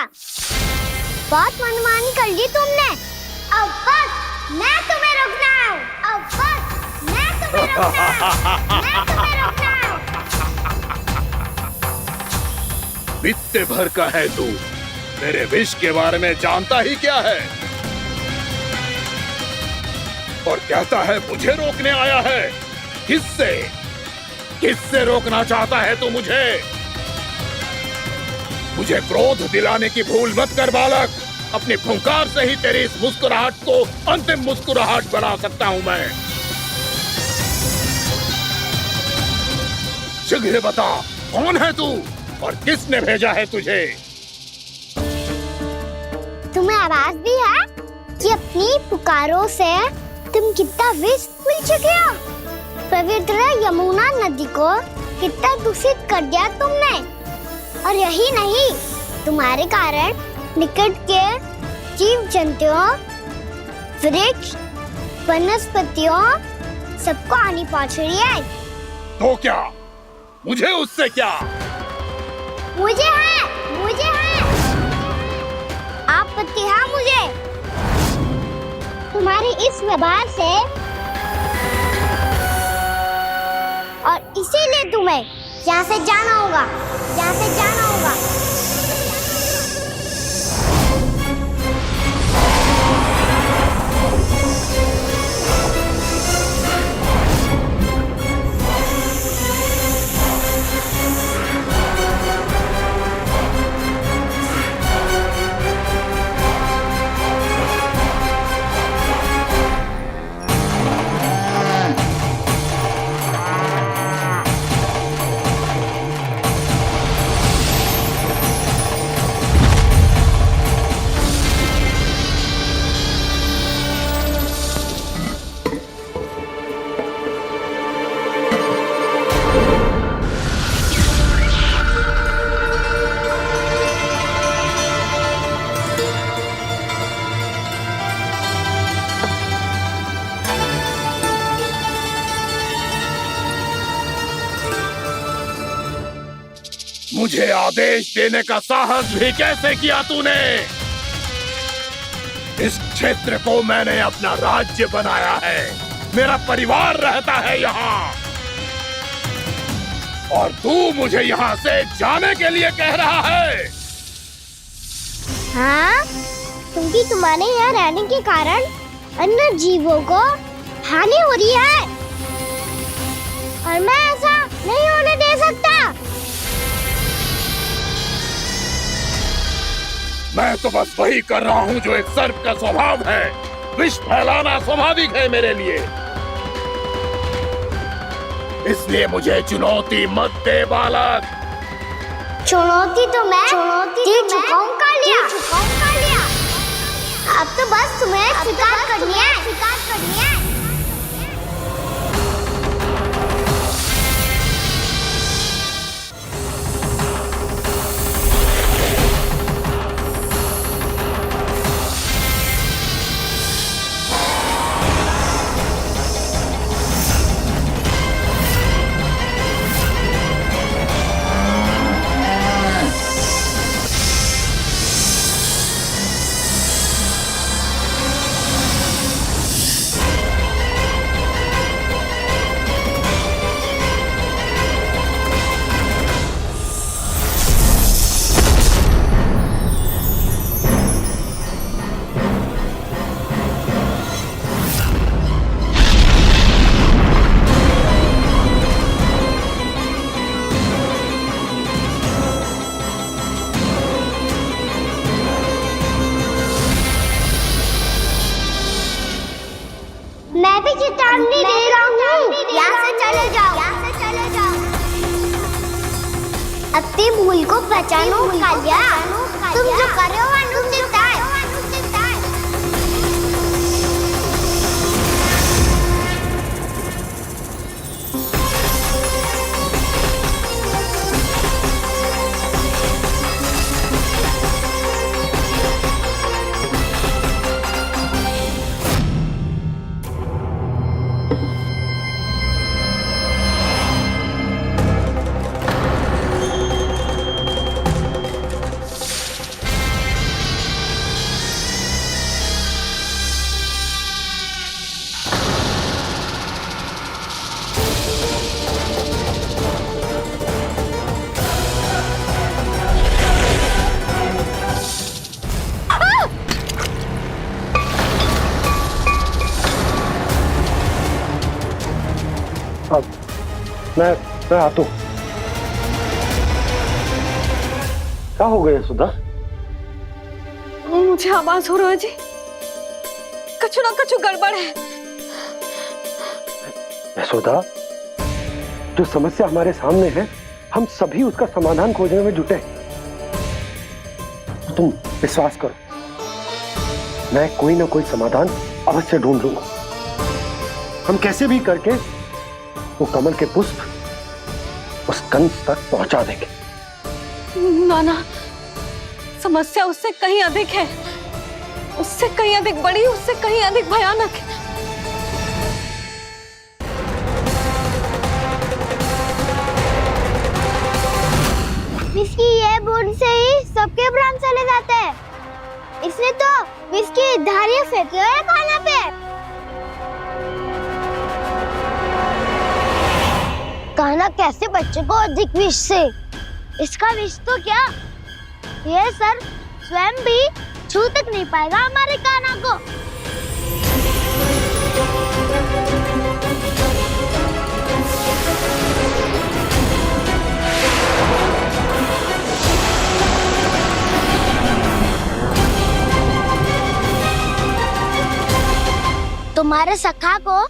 बहुत मनमानी कर ली तुमने। अब बस मैं तुम्हें रोकना हूँ। अब बस मैं तुम्हें रोकना हूँ। मैं तुम्हें रोकना हूँ। बित्ते भर का है तू, मेरे विष के बारे में जानता ही क्या है? और कहता है मुझे रोकने आया है। किससे? किससे रोकना चाहता है तू मुझे? मुझे क्रोध दिलाने की भूल मत कर बालक। अपनी फुंकार से ही तेरी इस मुस्कुराहट को अंतिम मुस्कुराहट बना सकता हूं मैं। शीघ्र बता, कौन है तू और किसने भेजा है तुझे? तुम्हें आवाज भी है कि अपनी पुकारों से तुम कितना विष भूल चुके हो। पवित्र यमुना नदी को कितना दूषित कर दिया तुमने। और यही नहीं, तुम्हारे कारण निकट के जीव जंतुओं, वृक्ष, वनस्पतियों सबको हानि पहुंच रही है। तो क्या? मुझे उससे क्या? मुझे है आपत्ति है मुझे तुम्हारे इस व्यवहार से, और इसीलिए तुम्हें यहाँ से जाना होगा। यहाँ से जाना होगा। मुझे आदेश देने का साहस भी कैसे किया तूने? इस क्षेत्र को मैंने अपना राज्य बनाया है, मेरा परिवार रहता है यहाँ, और तू मुझे यहाँ से जाने के लिए कह रहा है? हाँ, क्योंकि तुम्हारे यहाँ रहने के कारण अन्य जीवों को हानि हो रही है, और मैं ऐसा नहीं होने दे सकता। मैं तो बस वही कर रहा हूँ जो एक सर्प का स्वभाव है। विष फैलाना स्वाभाविक है मेरे लिए, इसलिए मुझे चुनौती मत दे बालक। चुनौती तो मैं दे चुका हूँ कालिया। अब तो बस तुम्हें स्वीकार करनी है। अपनी भूल को पहचानो कालिया। तुम जो कर रहे हो अनुचित है। मैं आता हूँ। क्या हो गया सुधा? मुझे आवाज हो रहा है जी, कछु ना कछु गड़बड़ है। यशोदा, जो समस्या हमारे सामने है, हम सभी उसका समाधान खोजने में जुटे। तो तुम विश्वास करो, मैं कोई ना कोई समाधान अवश्य ढूंढ लूंगा। हम कैसे भी करके वो कमल के पुष्प उस कंस तक पहुंचा देंगे। नाना, समस्या उससे कहीं अधिक है, उससे कहीं अधिक बड़ी, उससे कहीं अधिक भयानक है। विस्की ये बूंद से ही सबके प्राण चले जाते हैं। इसने तो विस्की धारियां फेंकी है खाना पे। कान्हा कैसे बच्चे को अधिक विष से? इसका विष तो क्या, ये सर स्वयं भी छू तक नहीं पाएगा हमारे कान्हा को। तुम्हारे सखा को,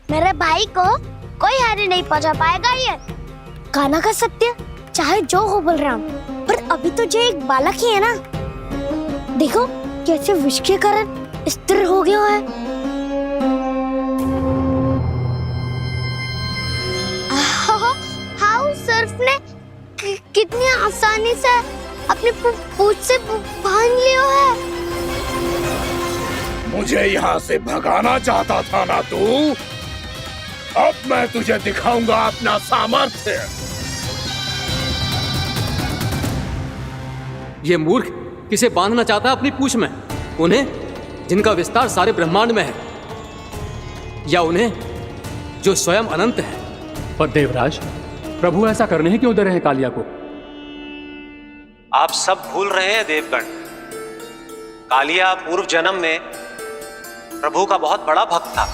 मेरे भाई को कोई हानि नहीं पहुंचा पाएगा। ये कान्हा का सत्य चाहे जो हो बलराम, पर अभी तो जो एक बालक ही है ना। देखो कैसे विष के कारण स्थिर हो गया है। हाउ सर्फ ने कितनी आसानी से अपनी पूंछ से बांध लिया है। मुझे यहाँ से भगाना चाहता था ना तू? अब मैं तुझे दिखाऊंगा अपना सामर्थ्य। ये मूर्ख किसे बांधना चाहता है अपनी पूंछ में? उन्हें जिनका विस्तार सारे ब्रह्मांड में है, या उन्हें जो स्वयं अनंत है? पर देवराज, प्रभु ऐसा करने ही क्यों दे रहे हैं कालिया को? आप सब भूल रहे हैं देवगण। कालिया पूर्व जन्म में प्रभु का बहुत बड़ा भक्त था।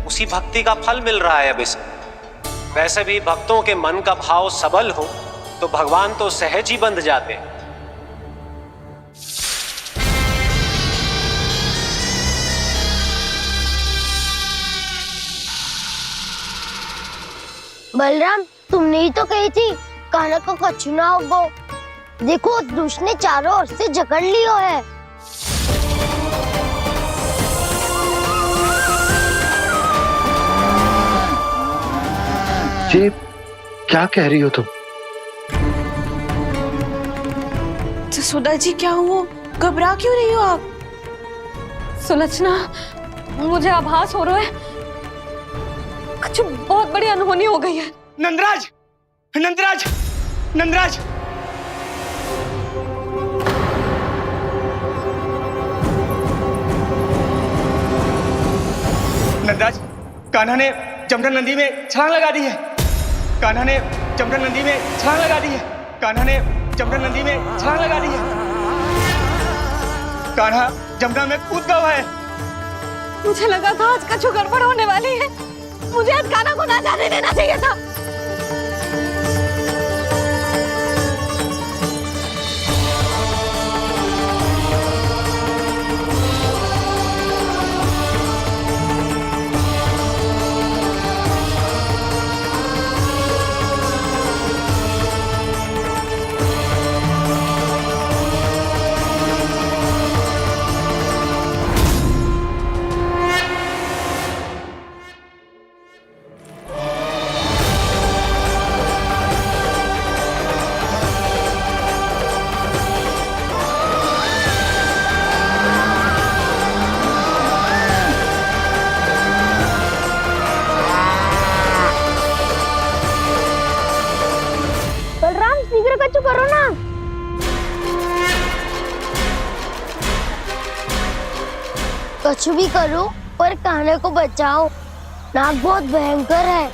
उसी भक्ति का फल मिल रहा है अब इसे। वैसे भी भक्तों के मन का भाव सबल हो तो भगवान तो सहज ही बंध जाते हैं। बलराम, तुमने ही तो कही थी कान्हा को कछु ना होगो। देखो उस दुष्ट ने चारों ओर से जकड़ लियो है। ये क्या कह रही हो तुम? जसोदा जी, क्या हुआ? घबरा क्यों रही हो आप? सुलक्षणा, मुझे आभास हो रहा है कुछ बहुत बड़ी अनहोनी हो गई है। नंदराज, नंदराज, नंदराज! नंदराज, कान्हा ने जमदग्नि नदी में छलांग लगा दी है। कान्हा ने जमदग्नि नदी में छलांग लगा दी है। कान्हा ने जमदग्नि नदी में छलांग लगा दी है। कान्हा जमुना में कूद गया है। मुझे लगा था आज कछु गड़बड़ होने वाली है। मुझे आज कान्हा को ना जाने देना चाहिए था। तो करो ना। कुछ भी करो पर कान्हा को बचाओ। नाग बहुत भयंकर है,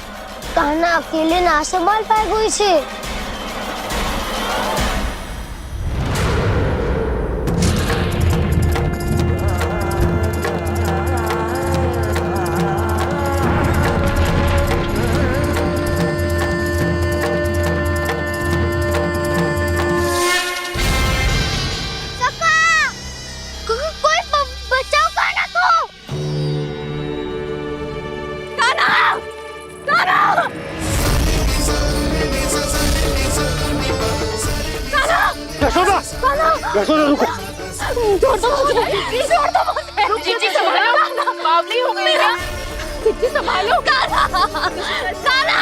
कान्हा अकेले ना संभाल पाएगा इसे। यशोदा रुको। छोड़ दो मुझे, छोड़ दो मुझे। जीजी संभालो, बावली हो गई क्या? जीजी संभालो। कान्हा, कान्हा।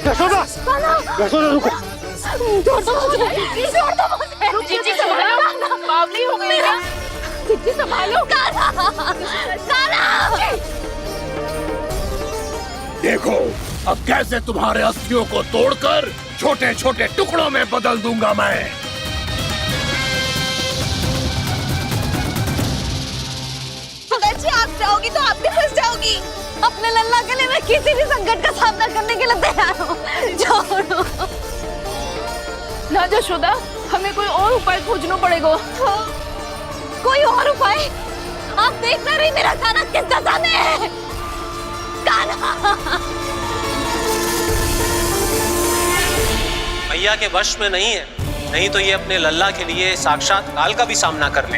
यशोदा, यशोदा रुको। छोड़ दो मुझे, छोड़ दो मुझे। जीजी संभालो, बावली हो गई क्या? जीजी संभालो। देखो अब कैसे तुम्हारे अस्थियों को तोड़कर छोटे छोटे टुकड़ों में बदल दूंगा मैं। अगर जी आप जाओगी तो आप भी फंस जाओगी। अपने लल्ला के लिए मैं किसी भी संकट का सामना करने के लिए तैयार हूँ। छोड़ो ना यशोदा, हमें कोई और उपाय खोजना पड़ेगा। कोई और उपाय? आप देख ना रही मेरा कान्हा किस दशा में है। कान्हा मैया के वश में नहीं है, नहीं तो ये अपने लल्ला के लिए साक्षात काल का भी सामना कर ले।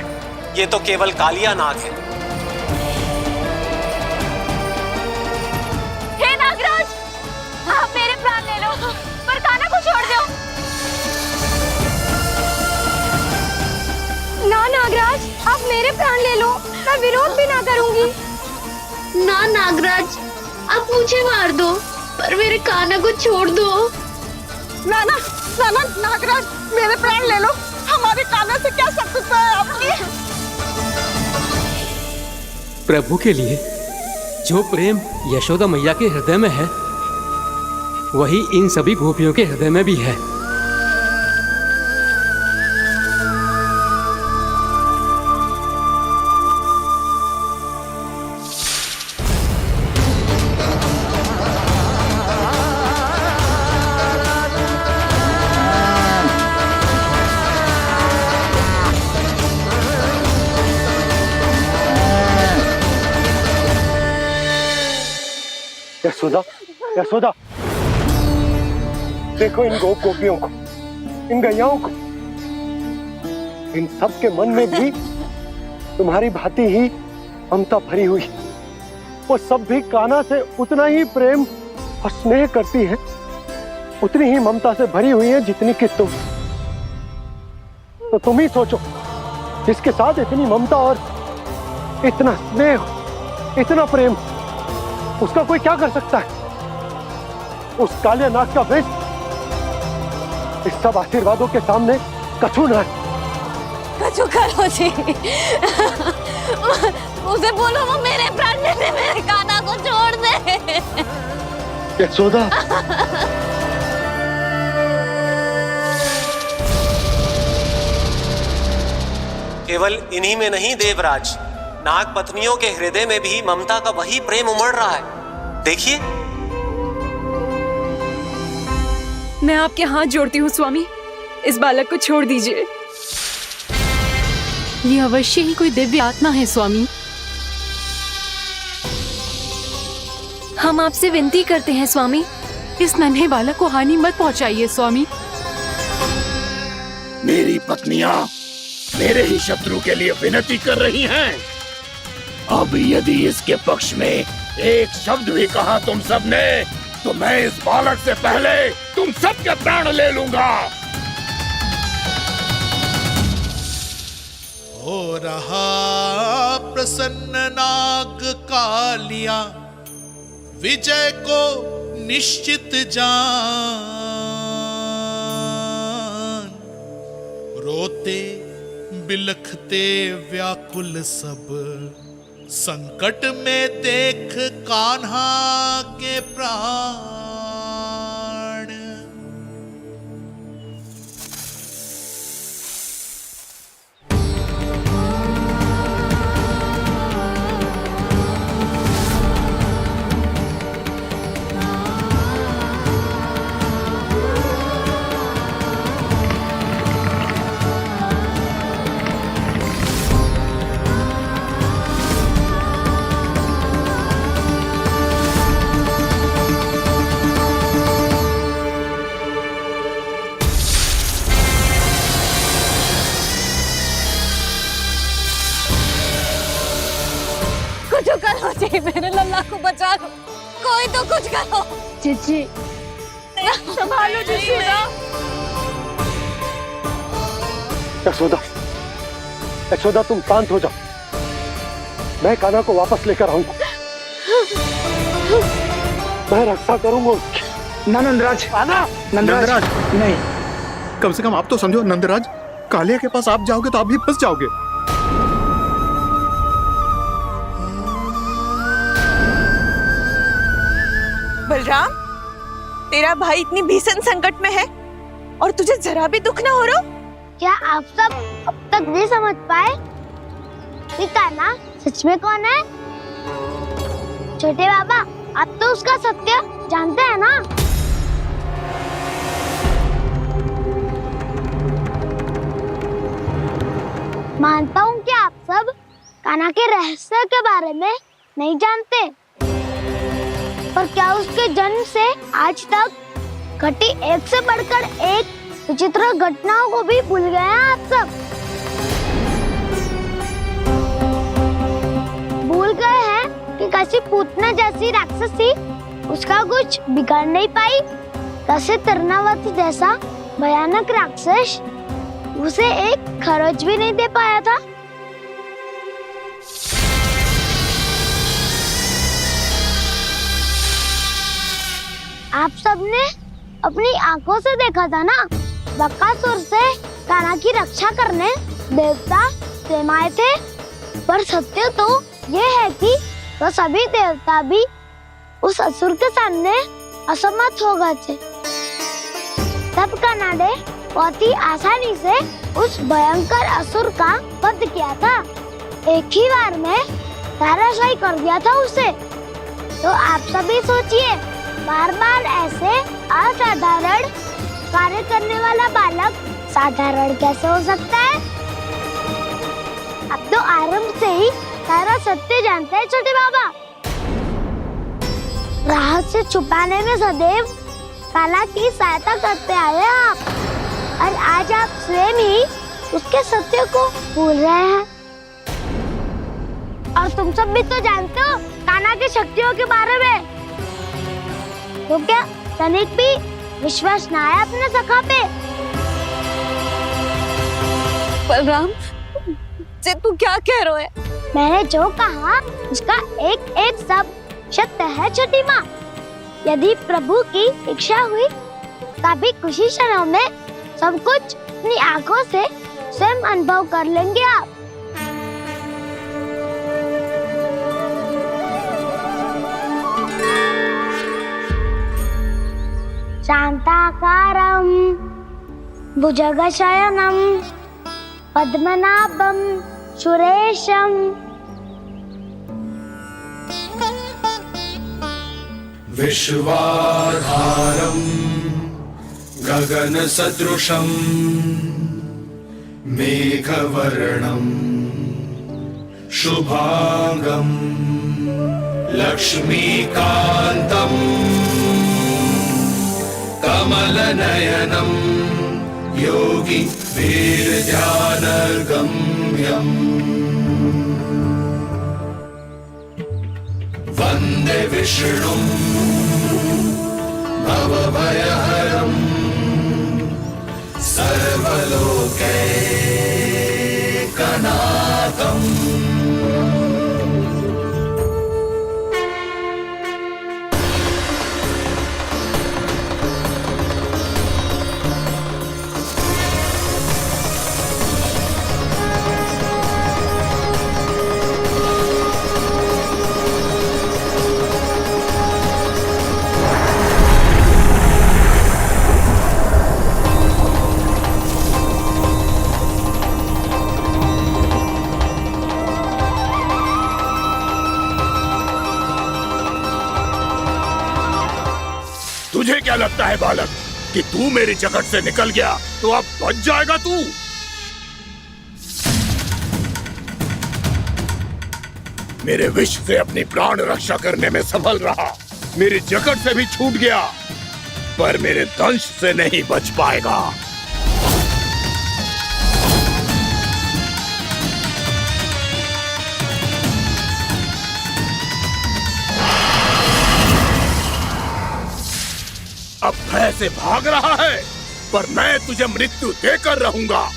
ये तो केवल कालिया नाग है। हे नागराज, आप मेरे प्राण ले लो पर कान्हा को छोड़ दो। ना नागराज, आप मेरे प्राण ले लो, मैं विरोध भी ना करूंगी। ना नागराज, आप मुझे मार दो पर मेरे कान्हा को छोड़ दो। ना ना ना ना नागराज, मेरे प्राण ले लो। हमारे कान्हा से क्या शत्रुता है आपकी? प्रभु के लिए जो प्रेम यशोदा मैया के हृदय में है, वही इन सभी गोपियों के हृदय में भी है। यशोदा, यशोदा, देखो इन गोपियों को, इन गैयाओं को। इन सब के मन में भी तुम्हारी भांति ही ममता भरी हुई। वो सब भी कान्हा से उतना ही प्रेम और स्नेह करती है, उतनी ही ममता से भरी हुई है जितनी कि तुम। तो तुम ही सोचो, जिसके साथ इतनी ममता और इतना स्नेह, इतना प्रेम, उसका कोई क्या कर सकता है? उस काले नाग का विष इस सब आशीर्वादों के सामने कछु न है। कछु करो जी। उसे बोलो वो मेरे प्राण ले ले, मेरे कान्हा को छोड़ दे। यशोदा, केवल इन्हीं में नहीं देवराज, नाग पत्नियों के हृदय में भी ममता का वही प्रेम उमड़ रहा है। देखिए। मैं आपके हाथ जोड़ती हूँ स्वामी, इस बालक को छोड़ दीजिए। ये अवश्य ही कोई दिव्य आत्मा है स्वामी। हम आपसे विनती करते हैं स्वामी, इस नन्हे बालक को हानि मत पहुंचाइए स्वामी। मेरी पत्नियां मेरे ही शत्रु के लिए विनती कर रही हैं। अब यदि इसके पक्ष में एक शब्द भी कहा तुम सबने, तो मैं इस बालक से पहले तुम सबके प्राण ले लूंगा। हो रहा प्रसन्न नाग कालिया, विजय को निश्चित जान। रोते बिलखते व्याकुल सब, संकट में देख कान्हा के प्राण। कुछ करो जी, मेरे लल्ला को बचा लो, कोई तो कुछ करो। जीजी संभालो जीजी ना। यशोदा, यशोदा तुम शांत हो जाओ, मैं कान्हा को वापस लेकर आऊंगा, मैं रक्षा करूंगा उसकी। ना नंदराज, नंदराज नहीं, कम से कम आप तो समझो नंदराज, कालिया के पास आप जाओगे तो आप भी फंस जाओगे। बलराम, तेरा भाई इतनी भीषण संकट में है और तुझे जरा भी दुख ना हो रहा? क्या आप सब अब तक नहीं समझ पाए कि कान्हा सच में कौन है? छोटे बाबा, आप तो उसका सत्य जानते हैं ना? मानता हूँ कि आप सब कान्हा के रहस्य के बारे में नहीं जानते, पर क्या उसके जन्म से आज तक घटी एक से बढ़कर एक विचित्र घटनाओं को भी भूल गए हैं आप सब? भूल गए हैं कि कैसी पूतना जैसी राक्षसी उसका कुछ बिगाड़ नहीं पाई, कैसे तरनावती जैसा भयानक राक्षस उसे एक खरोच भी नहीं दे पाया था। आप सबने अपनी आंखों से देखा था ना, बकासुर से कान्हा की रक्षा करने देवता स्वयं आए थे, पर सत्य तो ये है कि वो सभी देवता भी उस असुर के सामने असमर्थ हो गए थे। तब कान्हा ने बहुत ही आसानी से उस भयंकर असुर का वध किया था, एक ही बार में धराशायी कर दिया था उसे। तो आप सभी सोचिए, बार बार ऐसे असाधारण कार्य करने वाला बालक साधारण कैसे हो सकता है? अब तो आरंभ से ही सारा सत्य जानते हैं छोटे बाबा। रहस्य छुपाने में सदैव कान्हा की सहायता करते आए हैं आप, और आज आप स्वयं ही उसके सत्य को भूल रहे हैं। और तुम सब भी तो जानते हो कान्हा की शक्तियों के बारे में, तो क्या तनिक भी विश्वास न आया अपने सखा पे? बलराम, जे तू क्या कह रहे है? मैंने जो कहा उसका एक एक शब्द सत्य है छोटी माँ। यदि प्रभु की इच्छा हुई तभी कुछ ही क्षणों में सब कुछ अपनी आंखों से स्वयं अनुभव कर लेंगे आप। शांताकारं भुजगशयनं पद्मनाभं सुरेशं विश्वाधारं गगनसदृशं मेघवर्णं शुभांगं लक्ष्मीकान्तं कमलनयनं योगी वीरध्यानगम्यम् वन्दे विष्णुं भवभयहरं सर्वलोकैकनाथम्। क्या लगता है बालक कि तू मेरी जगत से निकल गया तो अब बच जाएगा तू? मेरे विष से अपनी प्राण रक्षा करने में सफल रहा, मेरी जगत से भी छूट गया, पर मेरे दंश से नहीं बच पाएगा। अब भय से भाग रहा है, पर मैं तुझे मृत्यु देकर रहूंगा।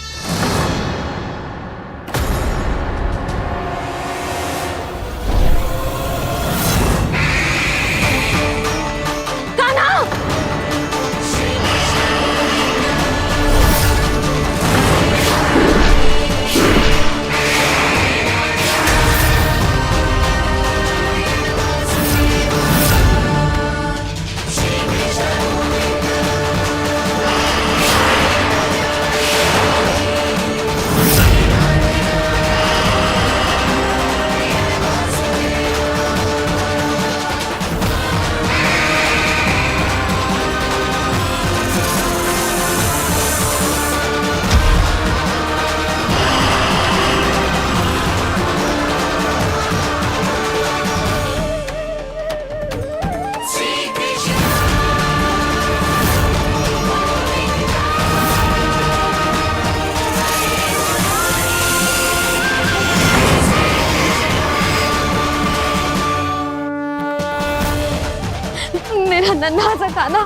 मेरा नन्हा सा कान्हा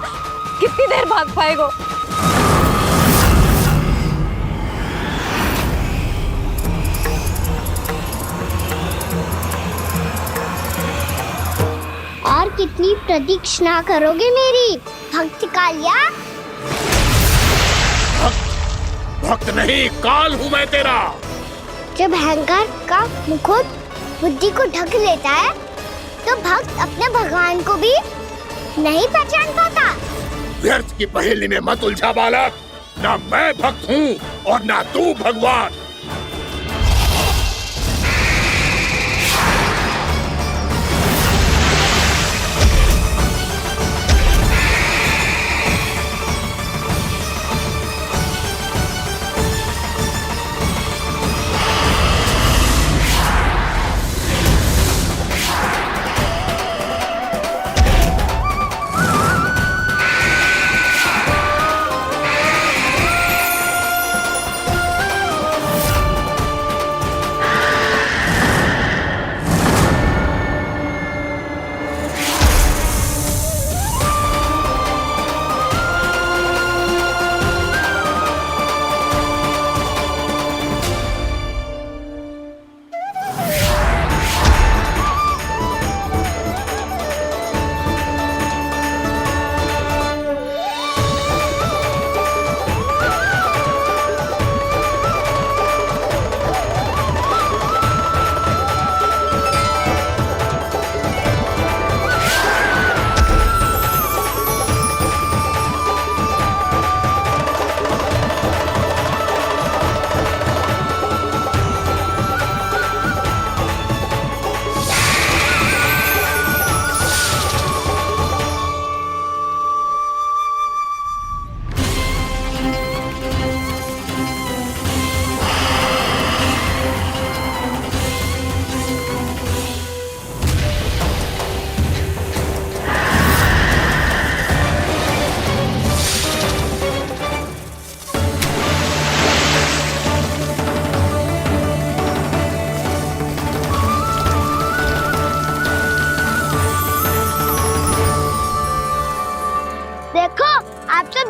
कितनी देर भाग पाएगा? और कितनी प्रतीक्षा करोगे मेरी भक्त कालिया? भक्त नहीं, काल हूं मैं तेरा। जब अहंकार का मुकुट बुद्धि को ढक लेता है तो भक्त अपने भगवान को भी नहीं पहचान पाता। व्यर्थ की पहेली में मत उलझा बालक, ना मैं भक्त हूँ और ना तू भगवान।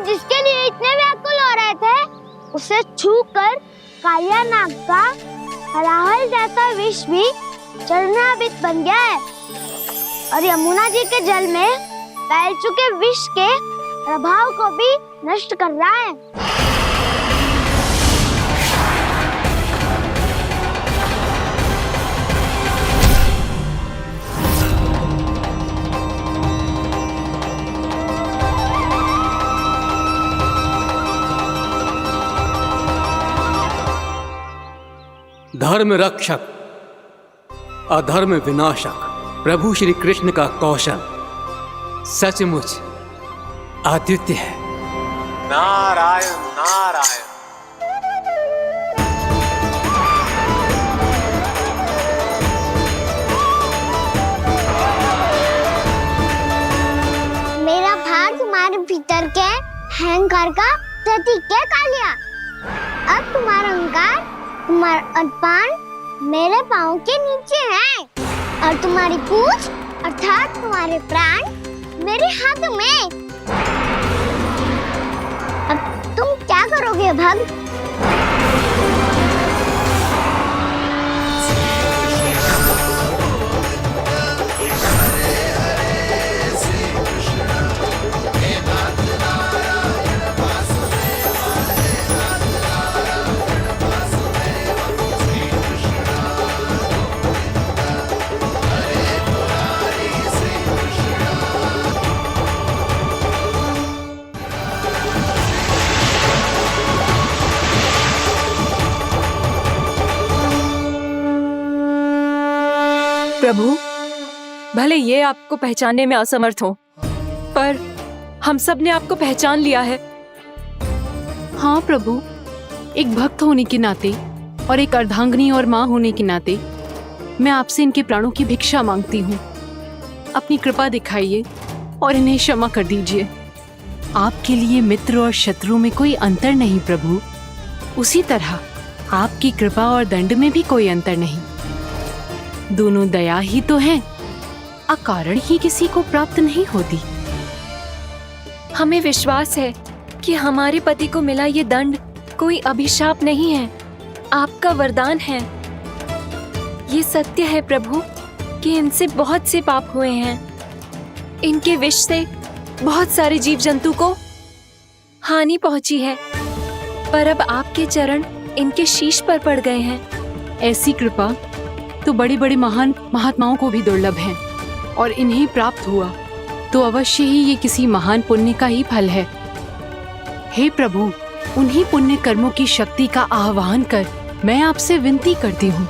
जिसके लिए इतने व्याकुल हो रहे थे, उसे छूकर कालिया नाग का हलाहल जैसा विष भी चरणामृत बन गया है और यमुना जी के जल में फैल चुके विष के प्रभाव को भी नष्ट कर रहा है। धर्म रक्षक, अधर्म विनाशक प्रभु श्री कृष्ण का कौशल सचमुच आदित्य है। नारायण नारायण। मेरा भार तुम्हारे भीतर के अहंकार का प्रतीक है कालिया। अब तुम्हारा अहंकार, तुम्हारा अर्पण मेरे पाँव के नीचे है और तुम्हारी पूंछ अर्थात तुम्हारे प्राण मेरे हाथों में। अब तुम क्या करोगे भक्त? प्रभु, भले ये आपको पहचानने में असमर्थ हो, पर हम सब ने आपको पहचान लिया है। हाँ प्रभु, एक भक्त होने के नाते और एक अर्धांगिनी और माँ होने के नाते मैं आपसे इनके प्राणों की भिक्षा मांगती हूँ। अपनी कृपा दिखाइए और इन्हें क्षमा कर दीजिए। आपके लिए मित्र और शत्रु में कोई अंतर नहीं प्रभु। उसी तरह आपकी कृपा और दंड में भी कोई अंतर नहीं। दोनों दया ही तो हैं, अकारण ही किसी को प्राप्त नहीं होती। हमें विश्वास है कि हमारे पति को मिला ये दंड कोई अभिशाप नहीं है, आपका वरदान है। ये सत्य है प्रभु कि इनसे बहुत से पाप हुए हैं। इनके विष से बहुत सारे जीव जंतु को हानि पहुंची है, पर अब आपके चरण इनके शीश पर पड़ गए हैं। ऐसी कृपा तो बड़े बड़े महान महात्माओं को भी दुर्लभ है, और इन्हें प्राप्त हुआ तो अवश्य ही ये किसी महान पुण्य का ही फल है। हे प्रभु, उन्हीं पुण्य कर्मों की शक्ति का आह्वान कर मैं आपसे विनती करती हूँ,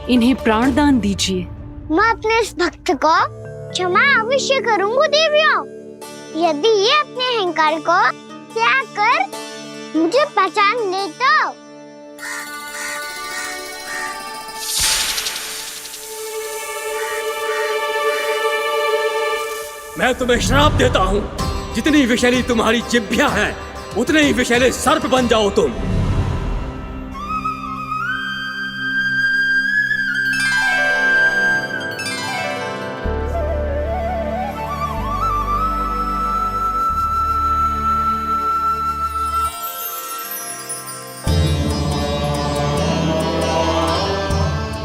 इन्हें प्राण दान दीजिए। मैं अपने इस भक्त को क्षमा अवश्य करूंगा देवियों, यदि ये अपने अहंकार को त्याग कर मुझे पहचान ले तो। मैं तुम्हें श्राप देता हूँ, जितनी विषैली तुम्हारी जिह्वा है उतने ही विषैले सर्प बन जाओ तुम।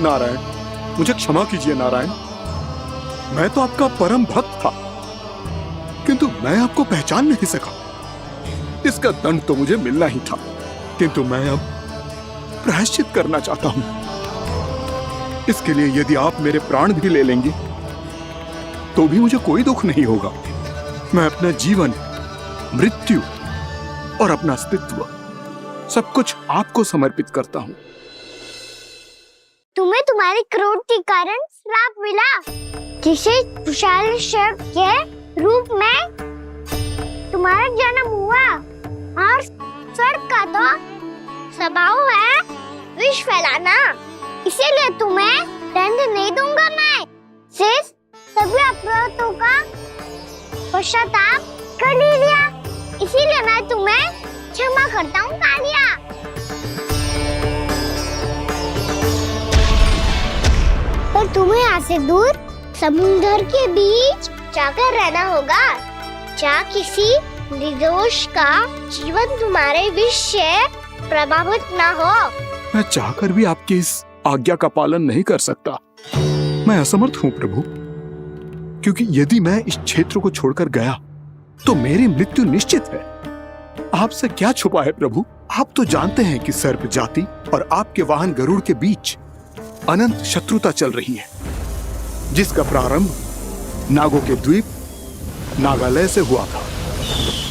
नारायण, मुझे क्षमा कीजिए नारायण। मैं तो आपका परम भक्त था, किंतु मैं आपको पहचान नहीं सका। इसका दंड तो मुझे मिलना ही था, किंतु मैं अब प्रायश्चित करना चाहता हूं। इसके लिए यदि आप मेरे प्राण भी ले लेंगे तो भी मुझे कोई दुख नहीं होगा। मैं अपना जीवन, मृत्यु और अपना अस्तित्व सब कुछ आपको समर्पित करता हूं। तुम्हें तुम्हारी क्रोध के कारण श्राप मिला, जिसे विशाल सर्प के रूप में तुम्हारा जन्म हुआ, और सर्प का तो स्वभाव है विष फैलाना। इसीलिए तुम्हें दंड नहीं दूंगा मैं। शेष सभी अपराधों का पश्चाताप कर लिया, इसीलिए मैं तुम्हें क्षमा करता हूँ कालिया। पर तुम्हें यहाँ से दूर समुद्र के बीच जाकर रहना होगा, जहाँ किसी निर्दोष का जीवन तुम्हारे विष से प्रभावित ना हो। मैं चाहकर भी आपकी इस आज्ञा का पालन नहीं कर सकता। मैं असमर्थ हूँ प्रभु, क्योंकि यदि मैं इस क्षेत्र को छोड़कर गया तो मेरी मृत्यु निश्चित है। आपसे क्या छुपा है प्रभु? आप तो जानते हैं कि सर्प जाति और आपके वाहन गरुड़ के बीच अनंत शत्रुता चल रही है, जिसका प्रारंभ नागों के द्वीप नागालय से हुआ था।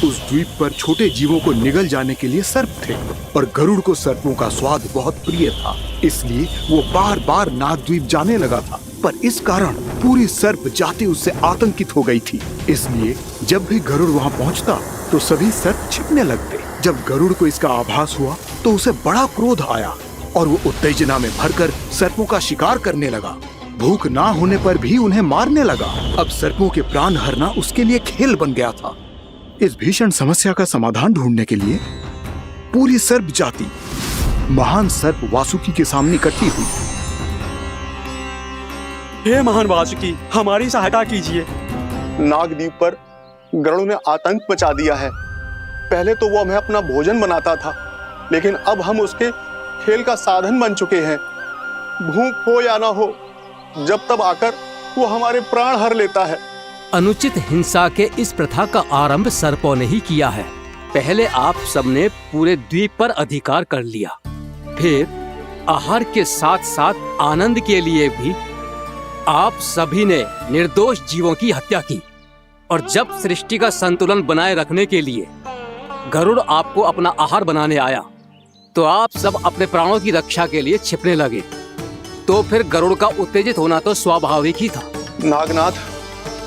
उस द्वीप पर छोटे जीवों को निगल जाने के लिए सर्प थे, और गरुड़ को सर्पों का स्वाद बहुत प्रिय था, इसलिए वो बार बार नाग द्वीप जाने लगा था। पर इस कारण पूरी सर्प जाति उससे आतंकित हो गई थी। इसलिए जब भी गरुड़ वहां पहुंचता तो सभी सर्प छिपने लगते। जब गरुड़ को इसका आभास हुआ तो उसे बड़ा क्रोध आया और वो उत्तेजना में भरकर सर्पों का शिकार करने लगा। भूख ना होने पर भी उन्हें मारने लगा। अब सर्पों के प्राण हरना उसके लिए खेल बन गया था। इस भीषण समस्या का समाधान ढूंढने के लिए पूरी सर्प जाति महान सर्प वासुकी के सामने इकट्ठी हुई। हे महान वासुकी, हमारी सहायता कीजिए। नागद्वीप पर गरुड़ ने आतंक मचा दिया है। पहले तो वो हमें अपना भोजन बनाता था, लेकिन अब हम उसके खेल का साधन बन चुके हैं। भूख हो या ना हो, जब तब आकर वो हमारे प्राण हर लेता है। अनुचित हिंसा के इस प्रथा का आरंभ सर्पों ने ही किया है। पहले आप सबने पूरे द्वीप पर अधिकार कर लिया, फिर आहार के साथ साथ आनंद के लिए भी आप सभी ने निर्दोष जीवों की हत्या की। और जब सृष्टि का संतुलन बनाए रखने के लिए गरुड़ आपको अपना आहार बनाने आया तो आप सब अपने प्राणों की रक्षा के लिए छिपने लगे। तो फिर गरुड़ का उत्तेजित होना तो स्वाभाविक ही था। नागनाथ,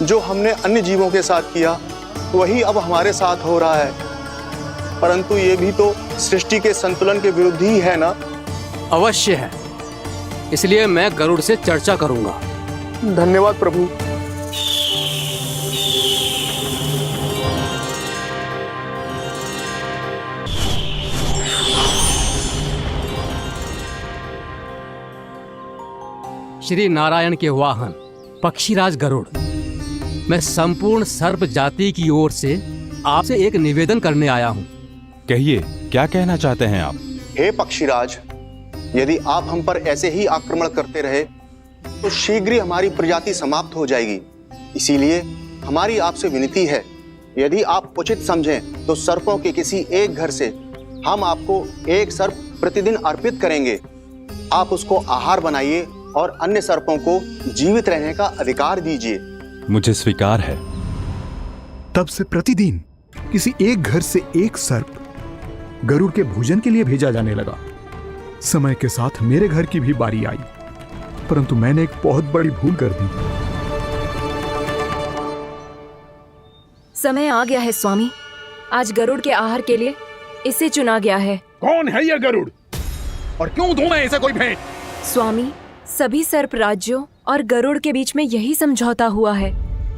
जो हमने अन्य जीवों के साथ किया वही अब हमारे साथ हो रहा है, परंतु ये भी तो सृष्टि के संतुलन के विरुद्ध ही है ना? अवश्य है, इसलिए मैं गरुड़ से चर्चा करूंगा। धन्यवाद प्रभु। श्री नारायण के वाहन पक्षीराज गरुड़, मैं संपूर्ण सर्प जाति की ओर से आपसे एक निवेदन करने आया हूँ। कहिए, क्या कहना चाहते हैं आप? हे पक्षीराज, यदि आप हम पर ऐसे ही आक्रमण करते रहे तो शीघ्र ही हमारी प्रजाति समाप्त हो जाएगी। इसीलिए हमारी आपसे विनती है, यदि आप उचित समझें तो सर्पों के किसी एक घर से हम आपको एक सर्प प्रतिदिन अर्पित करेंगे। आप उसको आहार बनाइए और अन्य सर्पों को जीवित रहने का अधिकार दीजिए। मुझे स्वीकार है। तब से प्रतिदिन किसी एक घर से एक सर्प गरुड़ के भोजन के लिए भेजा जाने लगा। समय के साथ मेरे घर की भी बारी आई, परंतु मैंने एक बहुत बड़ी भूल कर दी। समय आ गया है स्वामी, आज गरुड़ के आहार के लिए इसे चुना गया है। कौन है यह गरुड़ और क्यों दूं मैं इसे कोई भेंट? स्वामी, सभी सर्प राज्यों और गरुड़ के बीच में यही समझौता हुआ है,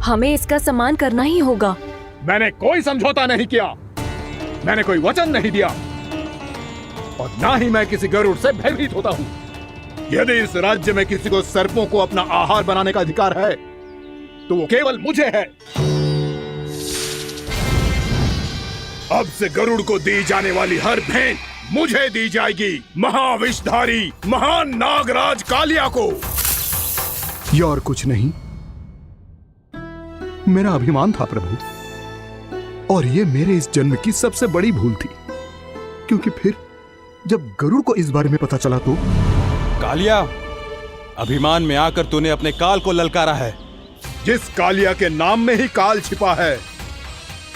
हमें इसका सम्मान करना ही होगा। मैंने कोई समझौता नहीं किया, मैंने कोई वचन नहीं दिया और ना ही मैं किसी गरुड़ से भयभीत होता हूँ। यदि इस राज्य में किसी को सर्पों को अपना आहार बनाने का अधिकार है तो वो केवल मुझे है। अब से गरुड़ को दी जाने वाली हर भेंट मुझे दी जाएगी, महाविषधारी महान नागराज कालिया को। यह और कुछ नहीं, मेरा अभिमान था प्रभु, और यह मेरे इस जन्म की सबसे बड़ी भूल थी, क्योंकि फिर जब गरुड़ को इस बारे में पता चला तो। कालिया, अभिमान में आकर तूने अपने काल को ललकारा है। जिस कालिया के नाम में ही काल छिपा है,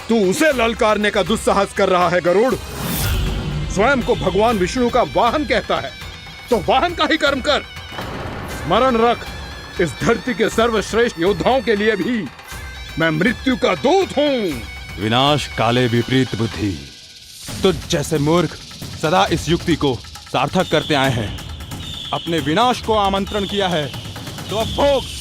तू उसे ललकारने का दुस्साहस कर रहा है गरुड़। स्वयं को भगवान विष्णु का वाहन कहता है तो वाहन का ही कर्म कर। स्मरण रख, इस धरती के सर्वश्रेष्ठ योद्धाओं के लिए भी मैं मृत्यु का दूत हूँ। विनाश काले विपरीत बुद्धि। तुझ जैसे मूर्ख सदा इस युक्ति को सार्थक करते आए हैं। अपने विनाश को आमंत्रण किया है तो अब भोग।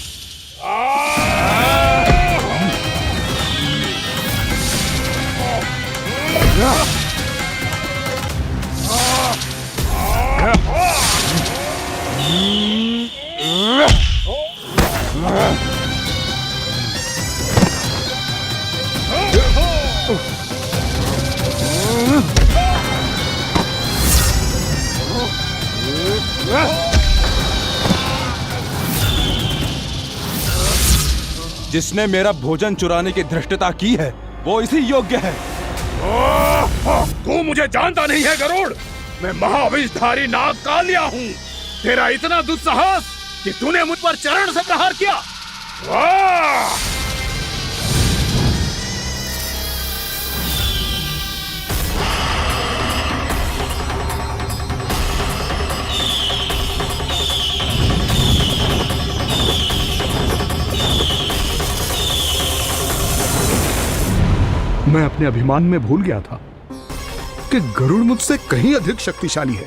जिसने मेरा भोजन चुराने की धृष्टता की है वो इसी योग्य है। तू मुझे जानता नहीं है गरुड़, मैं महाविषधारी नाग कालिया हूँ। तेरा इतना दुस्साहस कि तूने मुझ पर चरण से प्रहार किया। मैं अपने अभिमान में भूल गया था कि गरुड़ मुझसे कहीं अधिक शक्तिशाली है।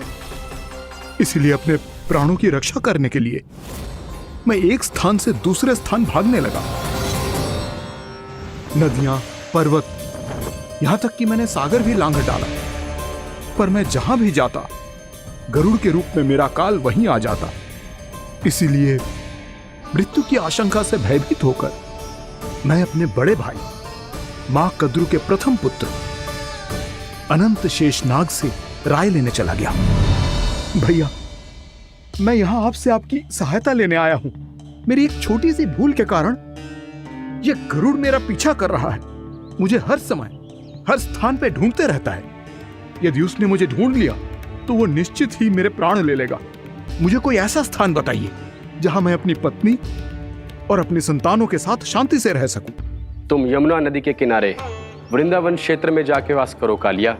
इसलिए अपने प्राणों की रक्षा करने के लिए मैं एक स्थान से दूसरे स्थान भागने लगा। नदियां, पर्वत, यहां तक कि मैंने सागर भी लांघ डाला, पर मैं जहां भी जाता गरुड़ के रूप में मेरा काल वहीं आ जाता। इसीलिए मृत्यु की आशंका से भयभीत होकर मैं अपने बड़े भाई मां कद्रु के प्रथम पुत्र अनंत शेषनाग से राय लेने चला गया। भैया, मैं यहां आपसे आपकी सहायता लेने आया हूं। मेरी एक छोटी सी भूल के कारण यह गरुड़ मेरा पीछा कर रहा है। मुझे हर समय हर स्थान पे ढूंढते रहता है। यदि उसने मुझे ढूंढ लिया तो वो निश्चित ही मेरे प्राण ले लेगा। मुझे कोई ऐसा स्थान बताइए जहां मैं अपनी पत्नी और अपने संतानों के साथ शांति से रह सकूं। तुम यमुना नदी के किनारे वृंदावन क्षेत्र में जाके वास करो कालिया।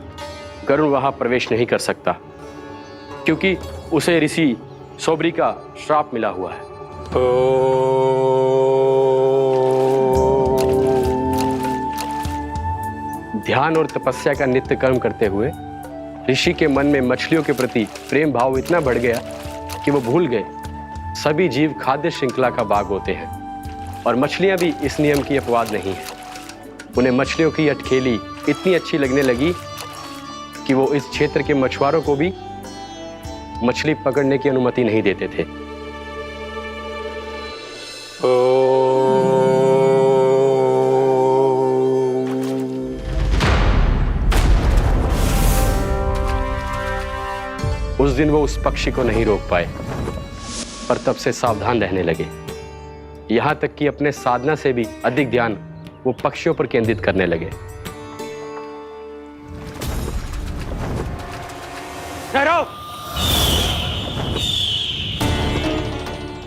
गरुड़ वहां प्रवेश नहीं कर सकता क्योंकि उसे ऋषि सोबरी का श्राप मिला हुआ है। ध्यान और तपस्या का नित्य कर्म करते हुए ऋषि के मन में मछलियों के प्रति प्रेम भाव इतना बढ़ गया कि वो भूल गए सभी जीव खाद्य श्रृंखला का भाग होते हैं और मछलियां भी इस नियम की अपवाद नहीं है। उन्हें मछलियों की अटखेली इतनी अच्छी लगने लगी कि वो इस क्षेत्र के मछुआरों को भी मछली पकड़ने की अनुमति नहीं देते थे। उस दिन वो उस पक्षी को नहीं रोक पाए, पर तब से सावधान रहने लगे। यहां तक कि अपने साधना से भी अधिक ध्यान वो पक्षियों पर केंद्रित करने लगे। ठहरो!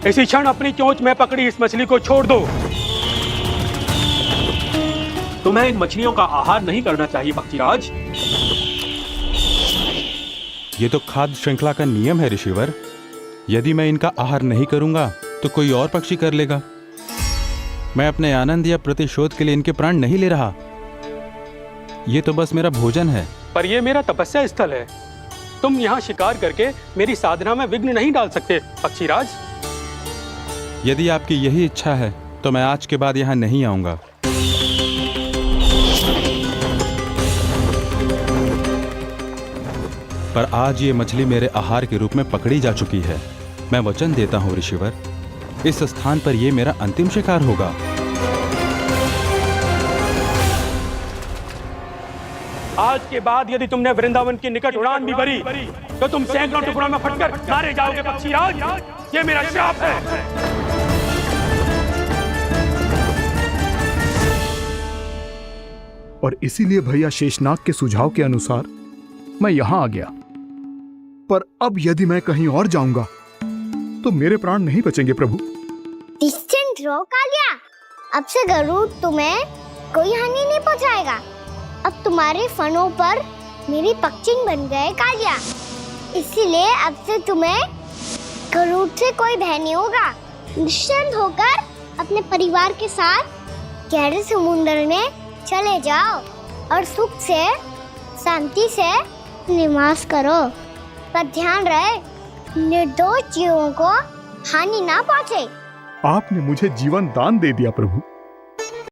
इसी क्षण अपनी चोंच में पकड़ी इस मछली को छोड़ दो। तुम्हें इन मछलियों का आहार नहीं करना चाहिए पक्षीराज। ये तो खाद्य श्रृंखला का नियम है ऋषिवर। यदि मैं इनका आहार नहीं करूंगा तो कोई और पक्षी कर लेगा। मैं अपने आनंद या प्रतिशोध के लिए इनके प्राण नहीं ले रहा। ये तो बस मेरा भोजन है। पर यह मेरा तपस्या स्थल है। तुम यहाँ शिकार करके मेरी साधना में विघ्न नहीं डाल सकते पक्षीराज। यदि आपकी यही इच्छा है तो मैं आज के बाद यहाँ नहीं आऊंगा। पर आज ये मछली मेरे आहार के रूप में पकड़ी जा चुकी है। मैं वचन देता हूँ ऋषिवर, इस स्थान पर यह मेरा अंतिम शिकार होगा। आज के बाद यदि तुमने वृंदावन की निकट उड़ान भी भरी तो तुम सैकड़ों टुकड़ों में फटकर मारे जाओगे पक्षीराज। ये मेरा श्राप है। और इसीलिए भैया शेषनाग के सुझाव के अनुसार मैं यहां आ गया। पर अब यदि मैं कहीं और जाऊंगा तो मेरे प्राण नहीं बचेंगे प्रभु। निश्चिंत रहो कालिया, अब से गरुड़ तुम्हें कोई हानि नहीं पहुंचाएगा। अब तुम्हारे फनों पर मेरी पक्षिंग बन गए कालिया, इसीलिए अब से तुम्हें गरुड़ से कोई भय नहीं होगा। निश्चिंत होकर अपने परिवार के साथ गहरे समुद्र में चले जाओ और सुख से शांति से निवास करो। पर ध्यान रहे निर्दोष जीवों को हानि ना पहुंचे। आपने मुझे जीवन दान दे दिया प्रभु।